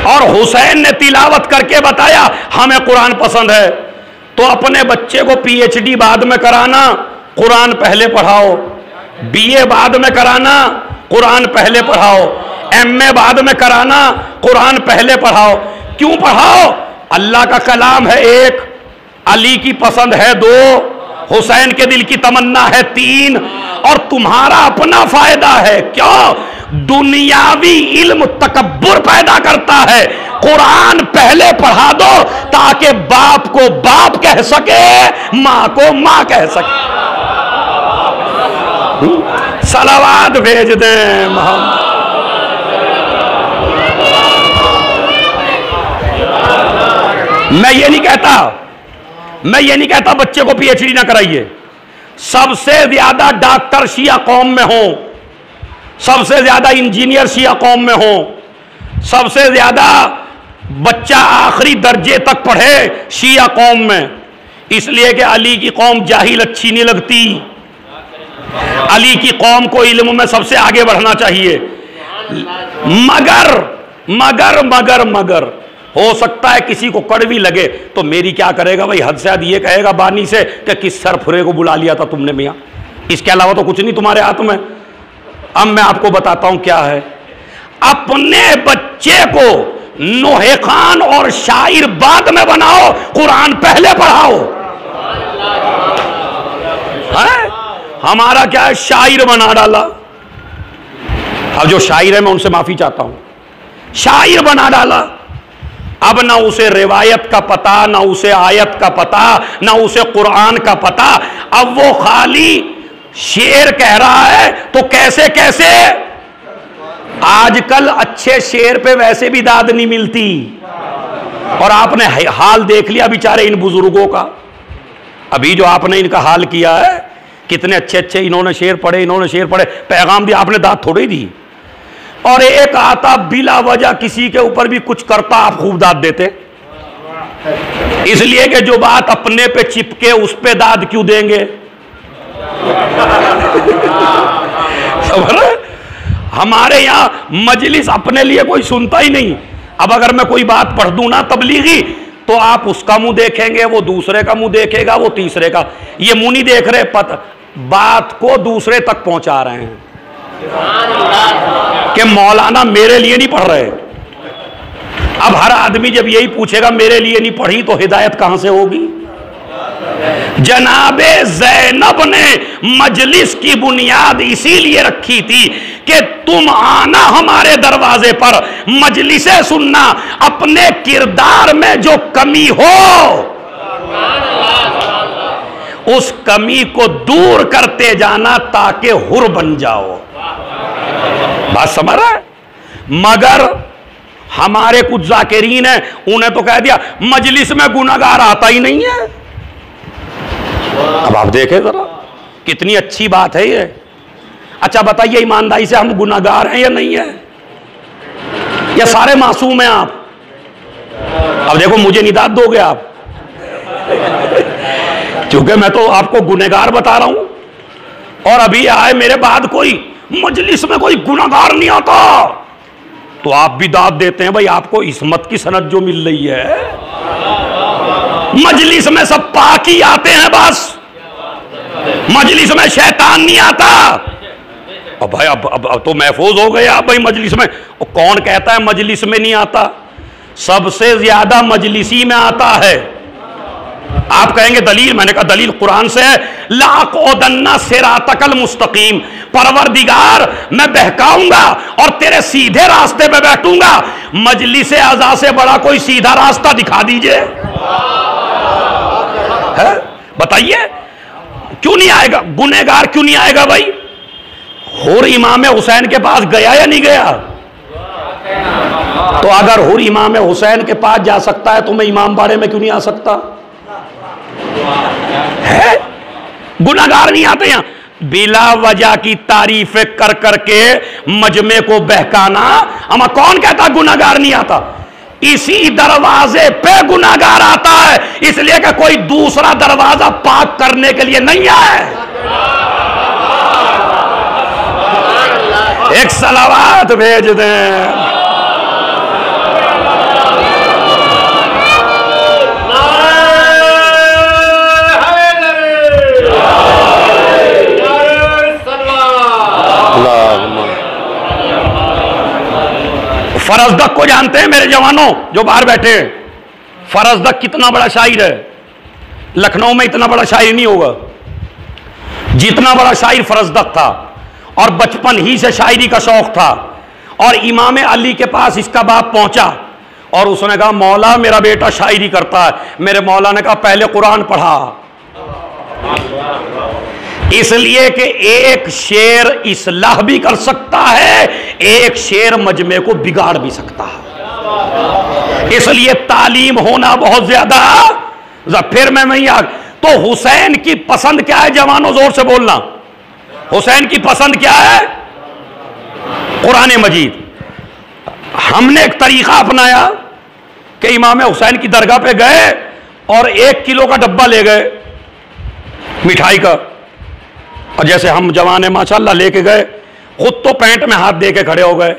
और हुसैन ने तिलावत करके बताया हमें कुरान पसंद है। तो अपने बच्चे को पीएचडी बाद में कराना, कुरान पहले पढ़ाओ। बीए बाद में कराना, कुरान पहले पढ़ाओ। एमए बाद में कराना, कुरान पहले पढ़ाओ। क्यों पढ़ाओ? अल्लाह का कलाम है एक, अली की पसंद है दो, हुसैन के दिल की तमन्ना है तीन, और तुम्हारा अपना फायदा है। क्यों? दुनियावी इल्म तकब्बुर पैदा करता है। कुरान पहले पढ़ा दो ताकि बाप को बाप कह सके, मां को मां कह सके। सलावात भेज दें मोहम्मद। मैं ये नहीं कहता बच्चे को पीएचडी ना कराइए। सबसे ज्यादा डॉक्टर शिया कौम में हो, सबसे ज्यादा इंजीनियर शिया कौम में हो, सबसे ज्यादा बच्चा आखिरी दर्जे तक पढ़े शिया कौम में, इसलिए कि अली की कौम जाहिल अच्छी नहीं लगती। अली की कौम को इल्म में सबसे आगे बढ़ना चाहिए। मगर मगर मगर मगर हो सकता है किसी को कड़वी लगे, तो मेरी क्या करेगा भाई? हद से हद ये कहेगा बानी से कि किस सरफुरे को बुला लिया था तुमने मियां, इसके अलावा तो कुछ नहीं तुम्हारे हाथ में। अब मैं आपको बताता हूं क्या है। अपने बच्चे को नोहे खान और शायर बाद में बनाओ, कुरान पहले पढ़ाओ। है? हमारा क्या है, शायर बना डाला। अब जो शायर है मैं उनसे माफी चाहता हूं, शायर बना डाला। अब ना उसे रिवायत का पता, ना उसे आयत का पता, ना उसे कुरान का पता। अब वो खाली शेर कह रहा है तो कैसे कैसे। आजकल अच्छे शेर पे वैसे भी दाद नहीं मिलती। और आपने हाल देख लिया बेचारे इन बुजुर्गों का। अभी जो आपने इनका हाल किया है, कितने अच्छे अच्छे इन्होंने शेर पढ़े, इन्होंने शेर पढ़े, पैगाम दिया, आपने दाद थोड़ी दी। और एक आता बिला वजह किसी के ऊपर भी कुछ करता, आप खूब दाद देते। इसलिए कि जो बात अपने पे चिपके उस पे दाद क्यों देंगे। हमारे यहां मजलिस अपने लिए कोई सुनता ही नहीं। अब अगर मैं कोई बात पढ़ दूं ना तबलीगी, तो आप उसका मुंह देखेंगे, वो दूसरे का मुंह देखेगा, वो तीसरे का। ये मुंह नहीं देख रहे, बात को दूसरे तक पहुंचा रहे हैं कि मौलाना मेरे लिए नहीं पढ़ रहे। अब हर आदमी जब यही पूछेगा मेरे लिए नहीं पढ़ी, तो हिदायत कहां से होगी। जनाबे ज़ैनब ने मजलिस की बुनियाद इसीलिए रखी थी कि तुम आना हमारे दरवाजे पर, मजलिसें सुनना, अपने किरदार में जो कमी हो उस कमी को दूर करते जाना ताकि हुर बन जाओ। बात समझ रहा है। मगर हमारे कुछ जाकिरीन हैं, उन्हें तो कह दिया मजलिस में गुनाहगार आता ही नहीं है। अब आप देखें जरा कितनी अच्छी बात है ये। अच्छा बताइए ईमानदारी से, हम गुनाहगार हैं या नहीं है, या सारे मासूम हैं आप। अब देखो मुझे निदात दोगे आप, क्योंकि मैं तो आपको गुनहगार बता रहा हूं। और अभी आए मेरे बाद कोई मजलिस में कोई गुनाहगार नहीं आता, तो आप भी दाद देते हैं भाई आपको इस्मत की सनद जो मिल रही है। मजलिस में सब पाक ही आते हैं बस, मजलिस में शैतान नहीं आता। अब भाई अब तो महफूज हो गए आप भाई मजलिस में। और कौन कहता है मजलिस में नहीं आता, सबसे ज्यादा मजलिसी में आता है। आप कहेंगे दलील, मैंने कहा दलील कुरान से है, लाक़ौदन्ना सिरातकल मुस्तकीम, परवरदिगार मैं बहकाऊंगा और तेरे सीधे रास्ते पे बैठूंगा। मजलिस अज़ा से बड़ा कोई सीधा रास्ता दिखा दीजिए, है बताइए क्यों नहीं आएगा। गुनहगार क्यों नहीं आएगा भाई। हुर इमाम हुसैन के पास गया या नहीं गया। तो अगर हुर इमाम हुसैन के पास जा सकता है तो मैं इमाम बाड़े में क्यों नहीं आ सकता है। गुनहगार नहीं आते यहां। बिला वजह की तारीफें कर करके मजमे को बहकाना, हमें कौन कहता गुनहगार नहीं आता। इसी दरवाजे पे गुनहगार आता है, इसलिए कि कोई दूसरा दरवाजा पाक करने के लिए नहीं आए। एक सलावत भेज दें। फरजदक को जानते हैं मेरे जवानों जो बाहर बैठे हैं। फरजदक कितना बड़ा शायर है। लखनऊ में इतना बड़ा शायर नहीं होगा जितना बड़ा शायर फरजदक था। और बचपन ही से शायरी का शौक था। और इमाम अली के पास इसका बाप पहुंचा और उसने कहा मौला मेरा बेटा शायरी करता है। मेरे मौला ने कहा पहले कुरान पढ़ा। इसलिए कि एक शेर इस्लाह भी कर सकता है, एक शेर मजमे को बिगाड़ भी सकता है। इसलिए तालीम होना बहुत ज्यादा। फिर मैं नहीं आ तो हुसैन की पसंद क्या है जवानों, जोर से बोलना। हुसैन की पसंद क्या है, कुरान मजीद। हमने एक तरीका अपनाया कि इमाम हुसैन की दरगाह पे गए और 1 किलो का डब्बा ले गए मिठाई का। और जैसे हम जवान माशाल्लाह लेके गए, खुद तो पैंट में हाथ दे के खड़े हो गए,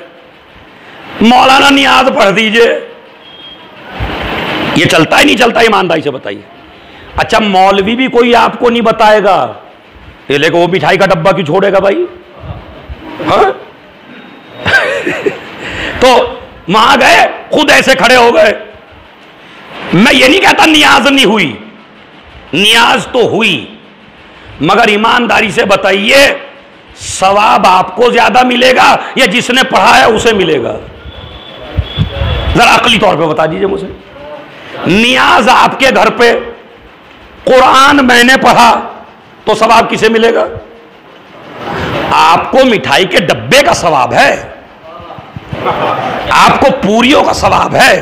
मौलाना नियाज पढ़ दीजिए। ये चलता ही नहीं चलता, ईमानदारी से बताइए। अच्छा मौलवी भी कोई आपको नहीं बताएगा, ये लेकर वो मिठाई का डब्बा क्यों छोड़ेगा भाई। हाँ? तो वहां गए, खुद ऐसे खड़े हो गए। मैं ये नहीं कहता नियाज नहीं हुई, नियाज तो हुई, मगर ईमानदारी से बताइए सवाब आपको ज्यादा मिलेगा या जिसने पढ़ा है उसे मिलेगा? जरा अकली तौर पे बता दीजिए मुझे। नियाज आपके घर पे, कुरान मैंने पढ़ा, तो सवाब किसे मिलेगा? आपको मिठाई के डब्बे का सवाब है, आपको पूरियों का सवाब है,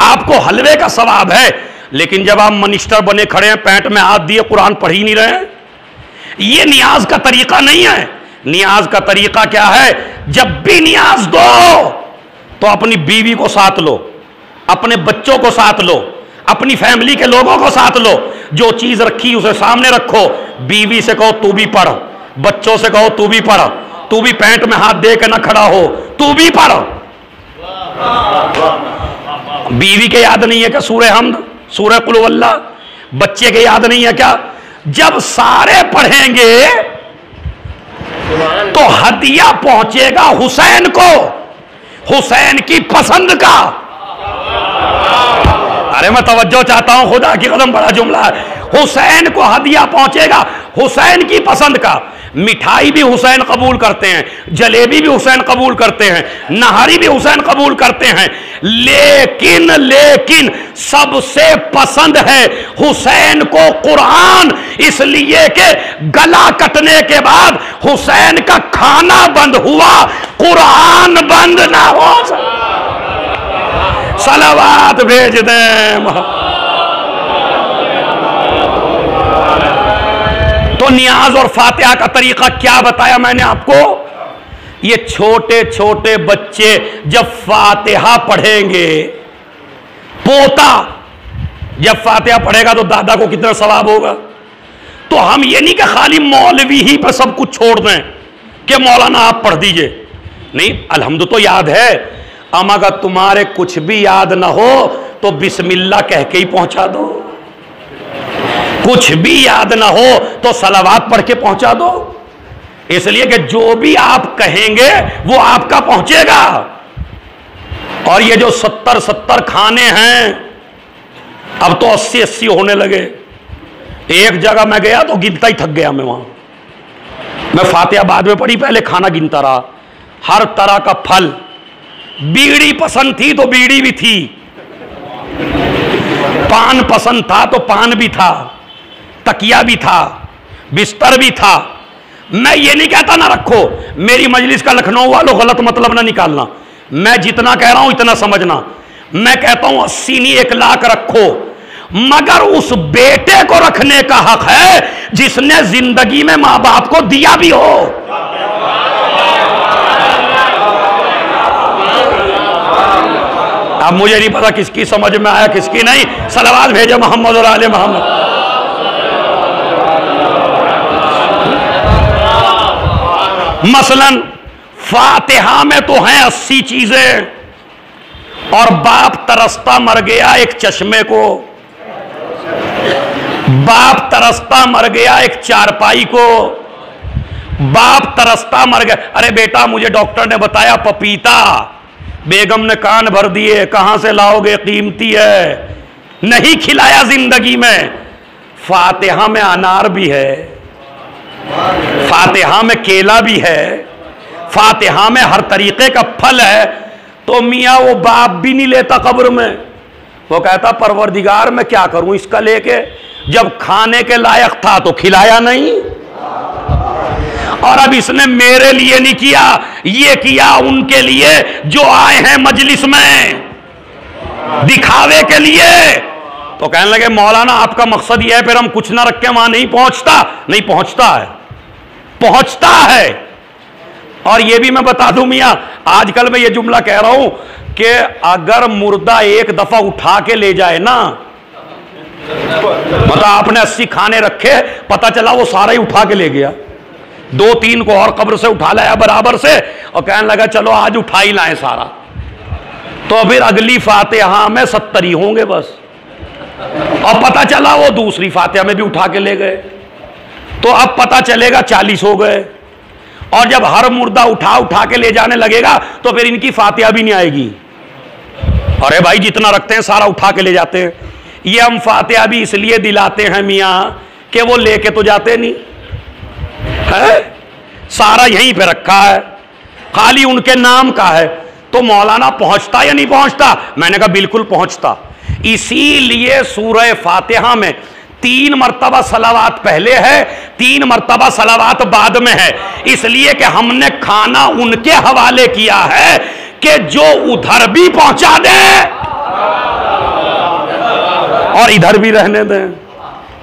आपको हलवे का सवाब है, लेकिन जब आप मिनिस्टर बने खड़े हैं, पैंट में हाथ दिए, कुरान पढ़ ही नहीं रहे हैं, ये नियाज का तरीका नहीं है। नियाज का तरीका क्या है? जब भी नियाज दो तो अपनी बीवी को साथ लो, अपने बच्चों को साथ लो, अपनी फैमिली के लोगों को साथ लो, जो चीज रखी उसे सामने रखो। बीवी से कहो तू भी पढ़, बच्चों से कहो तू भी पढ़, तू भी पैंट में हाथ दे के ना खड़ा हो, तू भी पढ़। बीवी के याद नहीं है क्या सूरह हमद, सूरह कुल वल्लाह? बच्चे के याद नहीं है क्या? जब सारे पढ़ेंगे तो हदिया पहुंचेगा हुसैन को, हुसैन की पसंद का। अरे मैं तवज्जो चाहता हूं, खुदा की कसम बड़ा जुमला है। हुसैन को हदिया पहुंचेगा हुसैन की पसंद का। मिठाई भी हुसैन कबूल करते हैं, जलेबी भी हुसैन कबूल करते हैं, नहारी भी हुसैन कबूल करते हैं, लेकिन लेकिन सबसे पसंद है हुसैन को कुरान, इसलिए कि गला कटने के बाद हुसैन का खाना बंद हुआ, कुरान बंद ना हो। सलावात भेज दें। तो नियाज और फातिहा का तरीका क्या बताया मैंने आपको? ये छोटे छोटे बच्चे जब फातिहा पढ़ेंगे, पोता जब फातिहा पढ़ेगा तो दादा को कितना सवाब होगा। तो हम ये नहीं कि खाली मौलवी ही पर सब कुछ छोड़ दें कि मौलाना आप पढ़ दीजिए, नहीं, अलहम्दु तो याद है। अगर तुम्हारे कुछ भी याद ना हो तो बिस्मिल्लाह कह के ही पहुंचा दो, कुछ भी याद ना हो तो सलावात पढ़ के पहुंचा दो, इसलिए कि जो भी आप कहेंगे वो आपका पहुंचेगा। और ये जो 70 खाने हैं, अब तो 80 होने लगे। एक जगह मैं गया तो गिनता ही थक गया मैं वहां। मैं फातिहा बाद में पढ़ी, पहले खाना गिनता रहा। हर तरह का फल, बीड़ी पसंद थी तो बीड़ी भी थी, पान पसंद था तो पान भी था, तकिया भी था, बिस्तर भी था। मैं ये नहीं कहता ना रखो, मेरी मजलिस का लखनऊ वालों गलत मतलब ना निकालना, मैं जितना कह रहा हूं इतना समझना। मैं कहता हूं 80 नहीं 1 लाख रखो, मगर उस बेटे को रखने का हक है जिसने जिंदगी में मां बाप को दिया भी हो। अब मुझे नहीं पता किसकी समझ में आया किसकी नहीं। सलावत भेजे मोहम्मद और आले मोहम्मद। मसलन फातिहा में तो हैं 80 चीजें, और बाप तरसता मर गया एक चश्मे को, बाप तरसता मर गया एक चारपाई को, बाप तरसता मर गया, अरे बेटा मुझे डॉक्टर ने बताया पपीता, बेगम ने कान भर दिए, कहां से लाओगे, कीमती है, नहीं खिलाया जिंदगी में। फातिहा में अनार भी है, फातिहा में केला भी है, फातिहा में हर तरीके का फल है। तो मियाँ वो बाप भी नहीं लेता कब्र में, वो कहता परवरदिगार मैं क्या करूं इसका लेके, जब खाने के लायक था तो खिलाया नहीं, और अब इसने मेरे लिए नहीं किया, ये किया उनके लिए जो आए हैं मजलिस में दिखावे के लिए। तो कहने लगे मौलाना आपका मकसद ये है फिर हम कुछ ना रख के वहां नहीं पहुंचता? नहीं पहुंचता है, पहुंचता है। और ये भी मैं बता दूं मियां, आजकल मैं ये जुमला कह रहा हूं कि अगर मुर्दा एक दफा उठा के ले जाए ना, मतलब आपने 80 खाने रखे, पता चला वो सारा ही उठा के ले गया, 2-3 को और कब्र से उठा लाया बराबर से, और कहने लगा चलो आज उठा ही लाए सारा, तो फिर अगली फातिहा में 70 ही होंगे बस। और पता चला वो दूसरी फातिहा में भी उठा के ले गए, तो अब पता चलेगा 40 हो गए। और जब हर मुर्दा उठा उठा के ले जाने लगेगा तो फिर इनकी फातिहा भी नहीं आएगी। अरे भाई जितना रखते हैं सारा उठा के ले जाते हैं। ये हम फातिहा भी इसलिए दिलाते हैं मियाँ कि वो लेके तो जाते नहीं है, सारा यहीं पे रखा है, खाली उनके नाम का है। तो मौलाना पहुंचता या नहीं पहुंचता? मैंने कहा बिल्कुल पहुंचता। इसीलिए सूरह फातिहा में 3 मर्तबा सलावात पहले है, 3 मर्तबा सलावात बाद में है। इसलिए कि हमने खाना उनके हवाले किया है कि जो उधर भी पहुंचा दे और इधर भी रहने दें।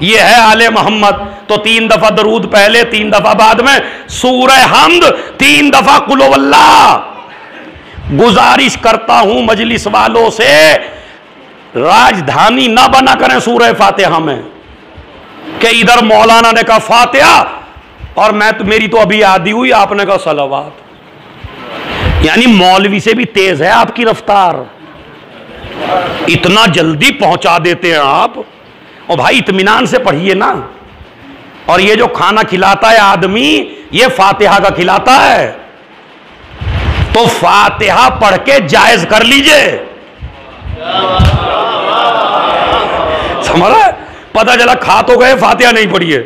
यह है आले मोहम्मद। तो 3 दफा दरूद पहले, 3 दफा बाद में, सूरह हम्द 3 दफा कुल हुवल्लाह। गुजारिश करता हूं मजलिस वालों से, राजधानी ना बना करें सूरह फातिहा में कि इधर मौलाना ने कहा फातिहा और मेरी तो अभी यादी हुई, आपने कहा सलावात। यानी मौलवी से भी तेज है आपकी रफ्तार, इतना जल्दी पहुंचा देते हैं आप। और भाई इत्मीनान से पढ़िए ना। और ये जो खाना खिलाता है आदमी, ये फातिहा का खिलाता है, तो फातिहा पढ़ के जायज कर लीजिए। समझ रहा है? पता चला खा तो गए, फातिहा नहीं पढ़िए।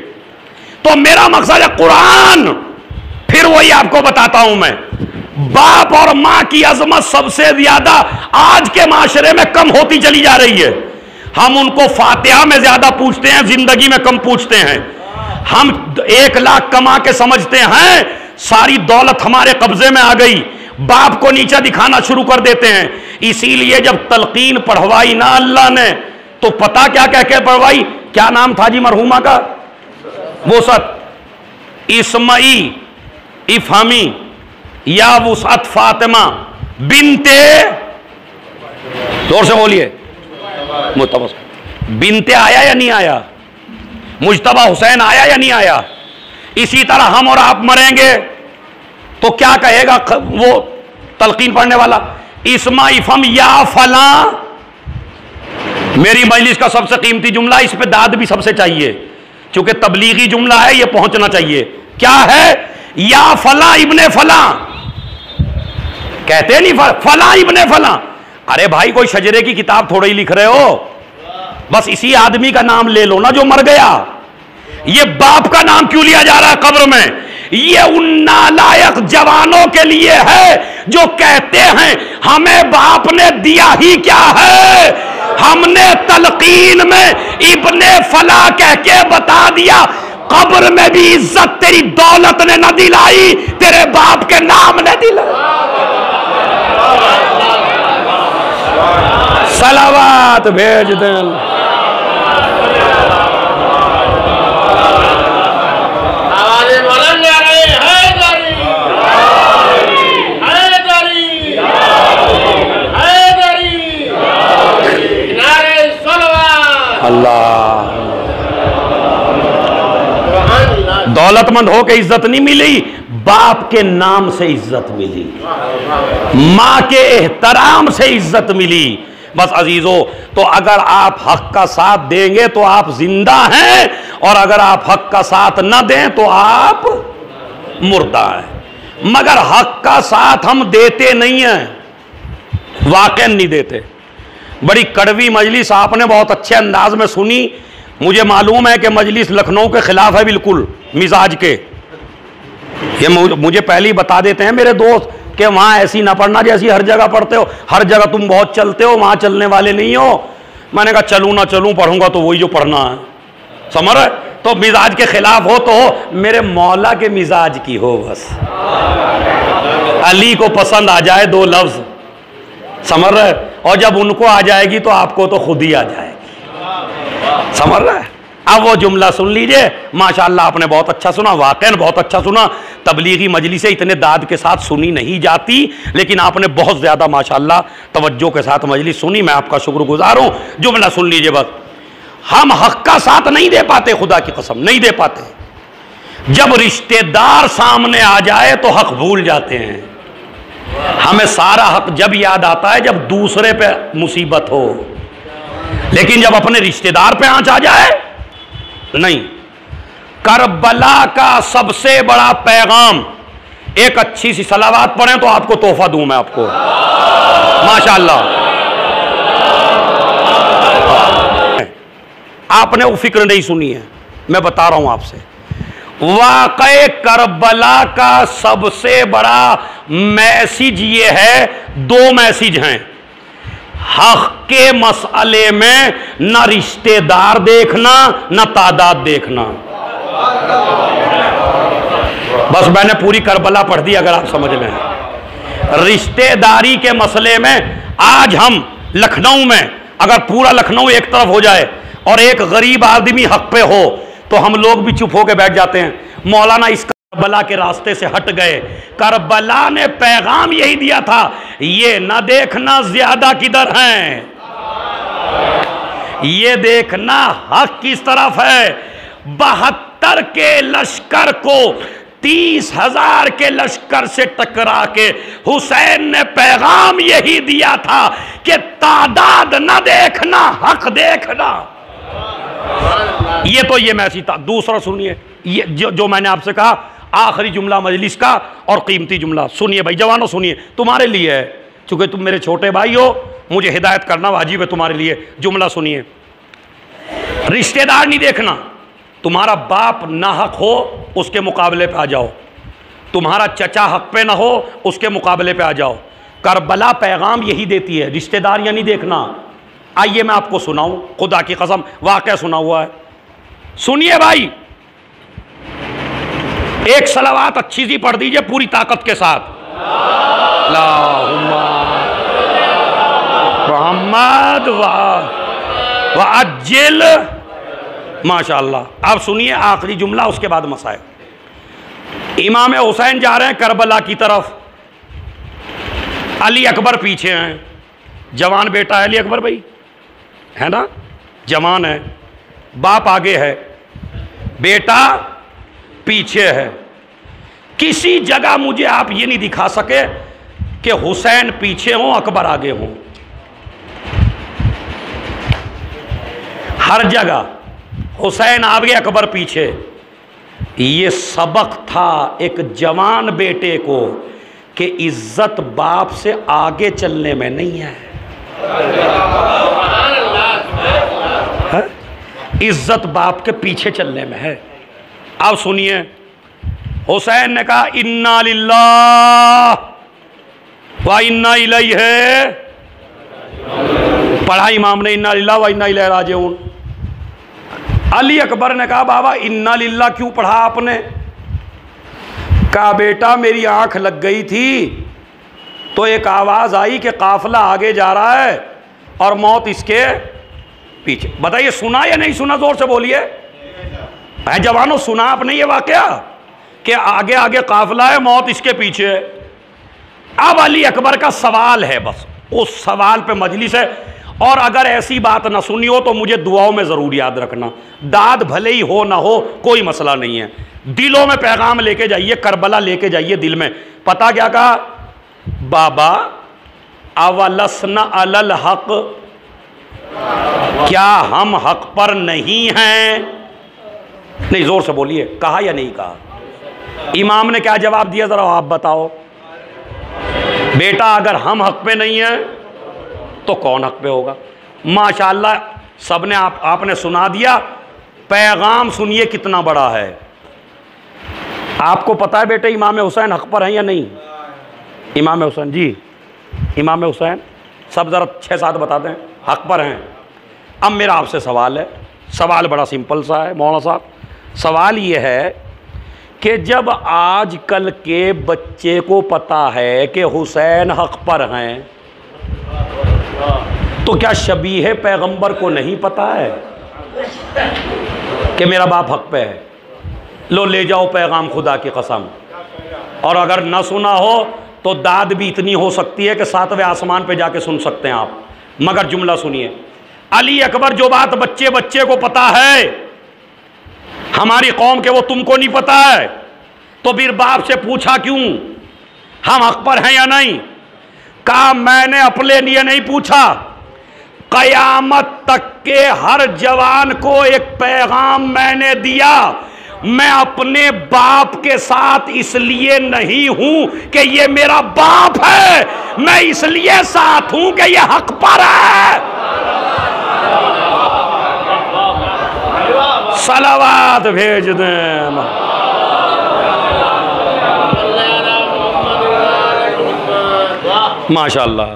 तो मेरा मकसद है कुरान। फिर वही आपको बताता हूं मैं, बाप और मां की अजमत सबसे ज्यादा आज के माशरे में कम होती चली जा रही है। हम उनको फातिहा में ज्यादा पूछते हैं, जिंदगी में कम पूछते हैं। हम 1 लाख कमा के समझते हैं सारी दौलत हमारे कब्जे में आ गई, बाप को नीचा दिखाना शुरू कर देते हैं। इसीलिए जब तलकीन पढ़वाई ना अल्लाह ने, तो पता क्या कह के पढ़वाई? क्या नाम था जी मरहुमा का? वो सत इस्मई इफहमी या वुसअत फातिमा बिनते, जोर से बोलिए, मुस्तफा बिनते आया या नहीं आया? मुजतबा हुसैन आया या नहीं आया? इसी तरह हम और आप मरेंगे तो क्या कहेगा वो तलकीन पढ़ने वाला? इस्मा इफम या फला। मेरी मजलिस का सबसे कीमती जुमला, इस पे दाद भी सबसे चाहिए क्योंकि तबलीगी जुमला है, ये पहुंचना चाहिए। क्या है? या फला इब्ने फला। कहते नहीं फला इब्ने फला। अरे भाई कोई शजरे की किताब थोड़ी लिख रहे हो, बस इसी आदमी का नाम ले लो ना जो मर गया। ये बाप का नाम क्यों लिया जा रहा है कब्र में? ये उन नालायक जवानों के लिए है जो कहते हैं हमें बाप ने दिया ही क्या है, हमने तलकीन में इब्ने फला कह के बता दिया। कब्र में भी इज्जत तेरी दौलत ने न दिलाई, तेरे बाप के नाम ने दिलाई। सलावात भेज दें। अल्लाह, दौलतमंद हो के इज्जत नहीं मिली, बाप के नाम से इज्जत मिली, मां के एहतराम से इज्जत मिली। बस अजीजों, तो अगर आप हक का साथ देंगे तो आप जिंदा हैं, और अगर आप हक का साथ न दें तो आप मुर्दा हैं। मगर हक का साथ हम देते नहीं हैं, वाकई नहीं देते। बड़ी कड़वी मजलिस आपने बहुत अच्छे अंदाज में सुनी। मुझे मालूम है कि मजलिस लखनऊ के खिलाफ है बिल्कुल मिजाज के। ये मुझे पहले ही बता देते हैं मेरे दोस्त कि वहाँ ऐसी ना पढ़ना जैसी हर जगह पढ़ते हो, हर जगह तुम बहुत चलते हो, वहाँ चलने वाले नहीं हो। मैंने कहा चलूँ ना चलूँ, पढ़ूंगा तो वही जो पढ़ना है। समझ रहे? तो मिजाज के खिलाफ हो तो हो, मेरे मौला के मिजाज की हो बस। अली को पसंद आ जाए 2 लफ्ज, समझ रहे? और जब उनको आ जाएगी तो आपको तो खुद ही आ जाएगी। समझ रहे? अब वो जुमला सुन लीजिए। माशाअल्लाह आपने बहुत अच्छा सुना, वाकई बहुत अच्छा सुना। तबलीगी मजलिसें इतने दाद के साथ सुनी नहीं जाती, लेकिन आपने बहुत ज़्यादा माशाअल्लाह तवज्जो के साथ मजलिस सुनी। मैं आपका शुक्रगुजार हूँ। जुमला सुन लीजिए बस। हम हक का साथ नहीं दे पाते, खुदा की कसम नहीं दे पाते। जब रिश्तेदार सामने आ जाए तो हक भूल जाते हैं। हमें सारा हक जब याद आता है जब दूसरे पे मुसीबत हो, लेकिन जब अपने रिश्तेदार पे आंच आ जाए नहीं। करबला का सबसे बड़ा पैगाम एक अच्छी सी सलावात पढ़ें तो आपको तोहफा दूं मैं आपको, माशाअल्लाह। आपने वो फिक्र नहीं सुनी है, मैं बता रहा हूं आपसे। वाक़े करबला का सबसे बड़ा मैसेज ये है, दो मैसेज हैं। हक के मसले में न रिश्तेदार देखना न तादाद देखना। बस मैंने पूरी करबला पढ़ दी, अगर आप समझ लें। रिश्तेदारी के मसले में आज हम लखनऊ में, अगर पूरा लखनऊ एक तरफ हो जाए और एक गरीब आदमी हक पे हो तो हम लोग भी चुप होकर बैठ जाते हैं। मौलाना इस करबला के रास्ते से हट गए। करबला ने पैगाम यही दिया था, ये न देखना ज्यादा किधर हैं, ये देखना हक किस तरफ है। 72 के लश्कर को 30,000 के लश्कर से टकरा के हुसैन ने पैगाम यही दिया था कि तादाद न देखना, हक देखना। ये तो ये मैसेज था। दूसरा सुनिए, ये जो मैंने आपसे कहा आखिरी जुमला मजलिस का और कीमती जुमला सुनिए भाई जवानों, सुनिए, तुम्हारे लिए है, चूंकि तुम मेरे छोटे भाई हो, मुझे हिदायत करना वाजिब है तुम्हारे लिए। जुमला सुनिए, रिश्तेदार नहीं देखना। तुम्हारा बाप ना हक हो उसके मुकाबले पे आ जाओ, तुम्हारा चचा हक पे ना हो उसके मुकाबले पे आ जाओ। करबला पैगाम यही देती है, रिश्तेदार या नहीं देखना। आइए मैं आपको सुनाऊं, खुदा की कसम वाकया सुना हुआ है, सुनिए भाई। एक सलावात अच्छी सी पढ़ दीजिए पूरी ताकत के साथ। मोहम्मद व अज्जिल, माशाअल्लाह। अब सुनिए आखिरी जुमला, उसके बाद मसाइल। इमाम हुसैन जा रहे हैं करबला की तरफ, अली अकबर पीछे हैं। जवान बेटा है अली अकबर भाई, है ना, जवान है, बाप आगे है, बेटा पीछे है। किसी जगह मुझे आप ये नहीं दिखा सके कि हुसैन पीछे हों अकबर आगे हों। हर जगह हुसैन आगे अकबर पीछे। ये सबक था एक जवान बेटे को कि इज्जत बाप से आगे चलने में नहीं है, इज्जत बाप के पीछे चलने में है। अब सुनिए, हुसैन ने कहा इन्ना लिल्लाह व इन्ना इलैहि, पढ़ा इमाम ने इन्ना लिल्लाह व इन्ना इलैहि राजिऊन। अली अकबर ने कहा बाबा इन्ना लिल्लाह क्यों पढ़ा आपने? कहा बेटा मेरी आंख लग गई थी तो एक आवाज़ आई कि काफिला आगे जा रहा है और मौत इसके पीछे। बताइए सुना या नहीं सुना? जोर से बोलिए। है जवानों, सुना आपने ये वाकया कि आगे आगे काफिला है, मौत इसके पीछे है। अब अली अकबर का सवाल है, बस उस सवाल पे मजलिस है। और अगर ऐसी बात ना सुनी हो तो मुझे दुआओं में ज़रूर याद रखना। दाद भले ही हो ना हो कोई मसला नहीं है, दिलों में पैगाम लेके जाइए, करबला लेके जाइए दिल में। पता क्या कहा? बाबा अवलस्ना अलल हक, क्या हम हक पर नहीं हैं? नहीं, जोर से बोलिए, कहा या नहीं कहा? इमाम ने क्या जवाब दिया जरा आप बताओ। बेटा अगर हम हक पे नहीं हैं तो कौन हक पे होगा? माशाअल्लाह सबने आपने सुना दिया। पैगाम सुनिए कितना बड़ा है। आपको पता है बेटे इमाम हुसैन हक पर हैं या नहीं? इमाम हुसैन जी, इमाम हुसैन सब ज़रा 6-7 बताते हैं हक पर हैं। अब मेरा आपसे सवाल है, सवाल बड़ा सिंपल सा है मौलाना साहब। सवाल ये है कि जब आजकल के बच्चे को पता है कि हुसैन हक पर हैं तो क्या शबीह पैगंबर को नहीं पता है कि मेरा बाप हक पे है? लो ले जाओ पैगाम खुदा की कसम। और अगर न सुना हो तो दाद भी इतनी हो सकती है कि 7वें आसमान पे जाके सुन सकते हैं आप। मगर जुमला सुनिए, अली अकबर जो बात बच्चे बच्चे को पता है हमारी कौम के, वो तुमको नहीं पता है, तो फिर बाप से पूछा क्यों हम हक पर हैं या नहीं? कहा मैंने अपने लिए नहीं पूछा, कयामत तक के हर जवान को एक पैगाम मैंने दिया। मैं अपने बाप के साथ इसलिए नहीं हूं कि ये मेरा बाप है, मैं इसलिए साथ हूं कि ये हक पर है। सलावात भेज दें। माशाअल्लाह।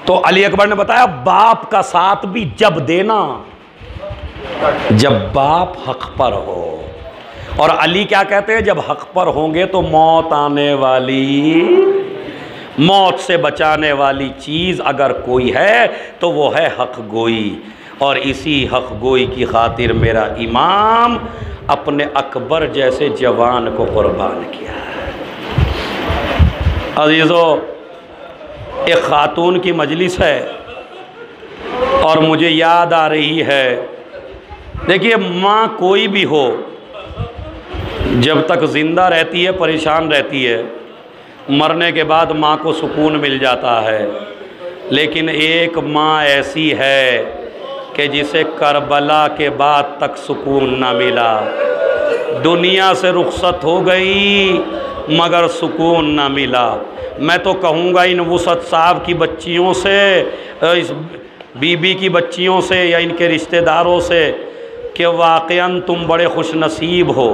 तो अली अकबर ने बताया बाप का साथ भी जब देना जब बाप हक पर हो। और अली क्या कहते हैं, जब हक पर होंगे तो मौत आने वाली, मौत से बचाने वाली चीज़ अगर कोई है तो वो है हक गोई। और इसी हक गोई की खातिर मेरा इमाम अपने अकबर जैसे जवान को कुर्बान किया है। अजीज़ों, एक ख़ातून की मजलिस है और मुझे याद आ रही है, देखिए माँ कोई भी हो जब तक ज़िंदा रहती है परेशान रहती है, मरने के बाद माँ को सुकून मिल जाता है। लेकिन एक माँ ऐसी है कि जिसे करबला के बाद तक सुकून ना मिला, दुनिया से रुखसत हो गई मगर सुकून ना मिला। मैं तो कहूँगा इन वुसत साहब की बच्चियों से, इस बीबी की बच्चियों से या इनके रिश्तेदारों से कि वाक़ईन तुम बड़े खुश नसीब हो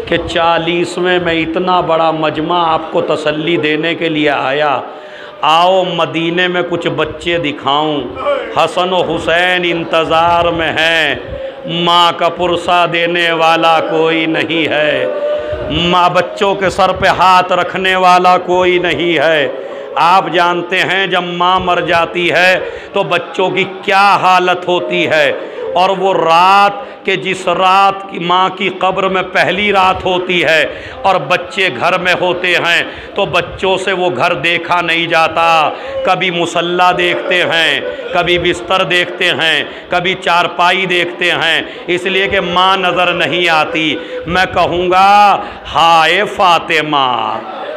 कि 40वें में इतना बड़ा मजमा आपको तसल्ली देने के लिए आया। आओ मदीने में कुछ बच्चे दिखाऊं, हसन और हुसैन इंतज़ार में हैं, माँ का पुरसा देने वाला कोई नहीं है, माँ बच्चों के सर पे हाथ रखने वाला कोई नहीं है। आप जानते हैं जब माँ मर जाती है तो बच्चों की क्या हालत होती है। और वो रात के जिस रात की माँ की कब्र में पहली रात होती है और बच्चे घर में होते हैं तो बच्चों से वो घर देखा नहीं जाता। कभी मुसल्ला देखते हैं, कभी बिस्तर देखते हैं, कभी चारपाई देखते हैं, इसलिए कि माँ नज़र नहीं आती। मैं कहूँगा हाय फातिमा,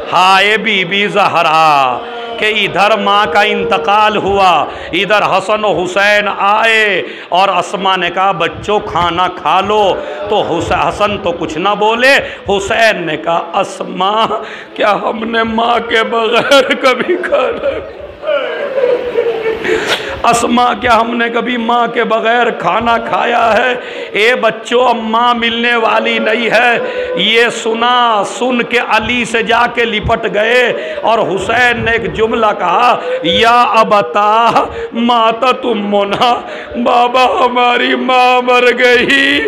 हाय बीबी ज़हरा कि इधर माँ का इंतकाल हुआ, इधर हसन और हुसैन आए और अस्मा ने कहा बच्चों खाना खा लो। तो हसन तो कुछ ना बोले, हुसैन ने कहा अस्मा क्या हमने माँ के बगैर कभी खाना, अस्मा क्या हमने कभी माँ के बगैर खाना खाया है। ए बच्चों अब माँ मिलने वाली नहीं है। ये सुन के अली से जाके लिपट गए और हुसैन ने एक जुमला कहा, या अबता माता तुम मोना, बाबा हमारी माँ मर गई।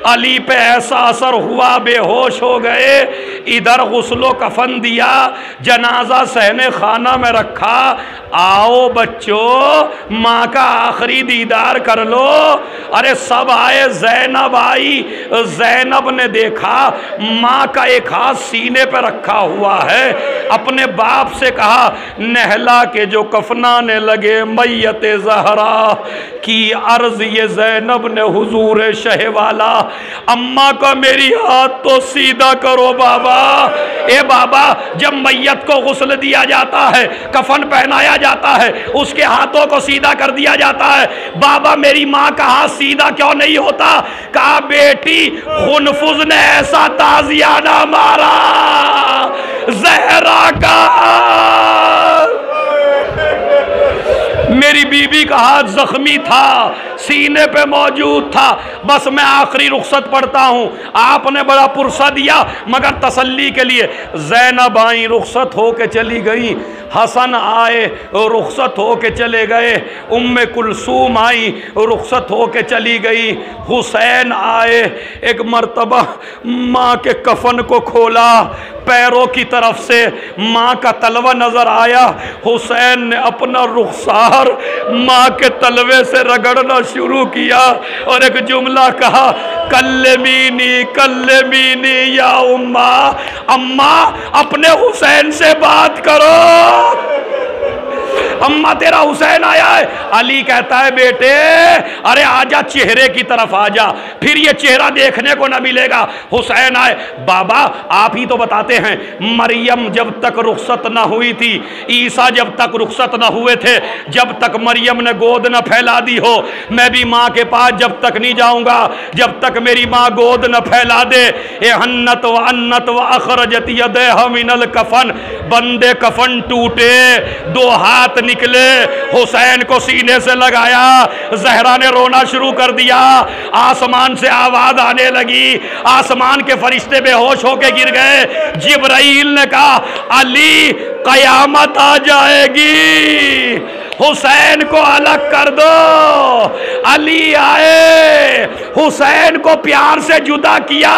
अली पे ऐसा असर हुआ, बेहोश हो गए। इधर गुस्लो कफन दिया, जनाजा सहने खाना में रखा। आओ बच्चों माँ का आखिरी दीदार कर लो। अरे सब आए, ज़ैनब आई। ज़ैनब ने देखा माँ का एक हाथ सीने पर रखा हुआ है। अपने बाप से कहा नहला के जो कफनाने लगे मैयत ज़हरा की अर्ज़ ये ज़ैनब ने हुजूर शह वाला, अम्मा का मेरी हाथ तो सीधा करो बाबा। ए बाबा जब मैयत को गुस्ल दिया जाता है, कफन पहनाया जाता है, उसके हाथों को सीधा कर दिया जाता है। बाबा मेरी माँ का हाथ सीधा क्यों नहीं होता? कहा बेटी हुनफुज ने ऐसा ताजियाना मारा ज़हरा का, मेरी बीबी का हाथ जख्मी था, सीने पे मौजूद था। बस मैं आखिरी रुखसत पढ़ता हूँ। आपने बड़ा पुरसा दिया मगर तसल्ली के लिए। ज़ैनब आई, रुखसत हो के चली गई। हसन आए, रुखसत हो के चले गए। उम्मे कुलसूम आई, रुखसत हो के चली गई। हुसैन आए, एक मर्तबा माँ के कफन को खोला, पैरों की तरफ से माँ का तलवा नजर आया। हुसैन ने अपना रुखसार माँ के तलवे से रगड़ना शुरू किया और एक जुमला कहा, कल्लमीनी कल्लमीनी या उम्मा, अम्मा अपने हुसैन से बात करो। अम्मा तेरा हुसैन आया है। अली कहता है बेटे अरे आजा, चेहरे की तरफ आजा, फिर ये चेहरा देखने को ना मिलेगा। हुसैन आए। बाबा आप ही तो बताते हैं, मरियम जब तक रुखसत ना हुई थी, ईसा जब तक रुखसत ना हुए थे, जब तक मरियम ने गोद न फैला दी हो, मैं भी माँ के पास जब तक नहीं जाऊंगा जब तक मेरी माँ गोद न फैला दे। ए हन्नत व अन्नत व अखरजत यदैहा मिनल कफन, बंदे कफन टूटे, दो हाथ निकले, हुसैन को सीने से लगाया, जहरा ने रोना शुरू कर दिया, आसमान से आवाज आने लगी, आसमान के फरिश्ते बेहोश होके गिर गए। जिब्राइल ने कहा अली कयामत आ जाएगी, हुसैन को अलग कर दो। अली आए, हुसैन को प्यार से जुदा किया।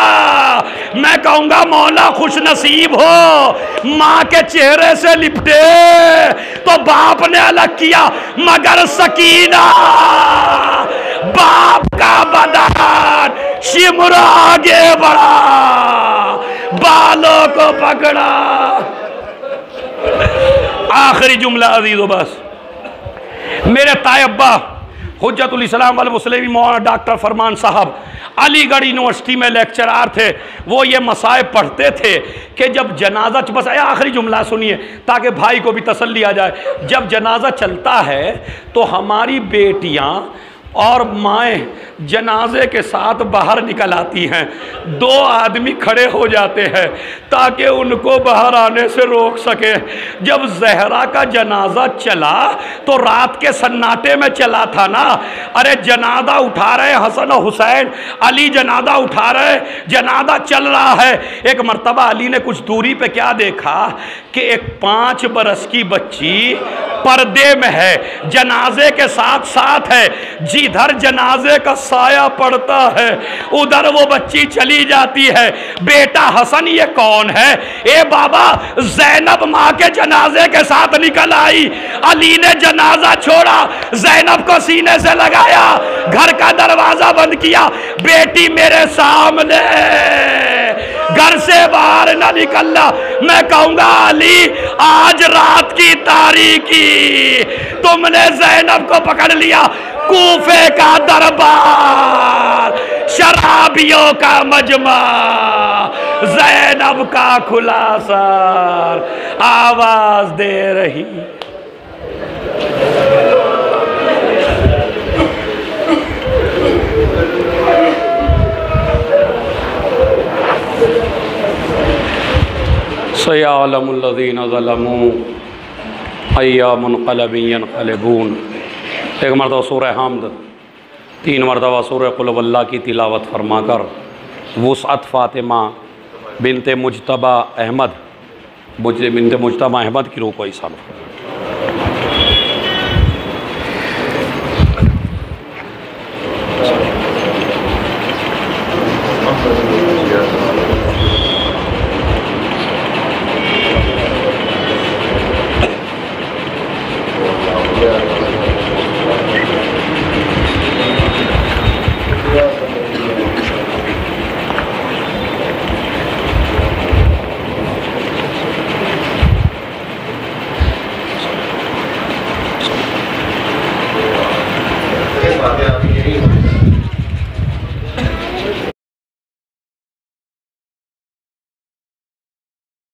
मैं कहूंगा मौला खुश नसीब हो, मां के चेहरे से लिपटे तो बाप ने अलग किया, मगर सकीना बाप का बदान शिमरा आगे बढ़ा, बालों को पकड़ा। आखिरी जुमला अजीजो, बस मेरे तायब्बा हुज्जतुल इस्लाम वल मुस्लिमीन मौलाना डॉक्टर फरमान साहब अलीगढ़ यूनिवर्सिटी में लेक्चरार थे। वो ये मसाइब पढ़ते थे कि जब जनाजा, बस आखिरी जुमला सुनिए ताकि भाई को भी तसल्ली आ जाए। जब जनाजा चलता है तो हमारी बेटियां और माएँ जनाजे के साथ बाहर निकल आती हैं, दो आदमी खड़े हो जाते हैं ताकि उनको बाहर आने से रोक सके। जब जहरा का जनाजा चला तो रात के सन्नाटे में चला था ना, अरे जनाजा उठा रहे हसन और हुसैन, अली जनाजा उठा रहे, जनाजा चल रहा है। एक मर्तबा अली ने कुछ दूरी पे क्या देखा कि एक 5 बरस की बच्ची पर्दे में है, जनाजे के साथ साथ है, जिधर जनाजे का साया पड़ता है उधर वो बच्ची चली जाती है। बेटा हसन ये कौन है? ए बाबा जैनब माँ के जनाजे के साथ निकल आई। अली ने जनाजा छोड़ा, जैनब को सीने से लगाया, घर का दरवाजा बंद किया, बेटी मेरे सामने, घर से बाहर ना निकलना। मैं कहूंगा अली आज रात की तारीकी तुमने जैनब को पकड़ लिया, कूफे का दरबार, शराबियों का मजमा, जैनब का खुलासा आवाज दे रही। सयालमुल्लज़ीना ज़लमू अय्यामुनक़लबिन यनक़लिबून। एक मरतबा सूरह हम्द, 3 मरतबा सूरह कुल वल्लाह की तिलावत फरमाकर वुसअत फ़ातिमा बिनते मुज्तबा अहमद की रूह को ईसा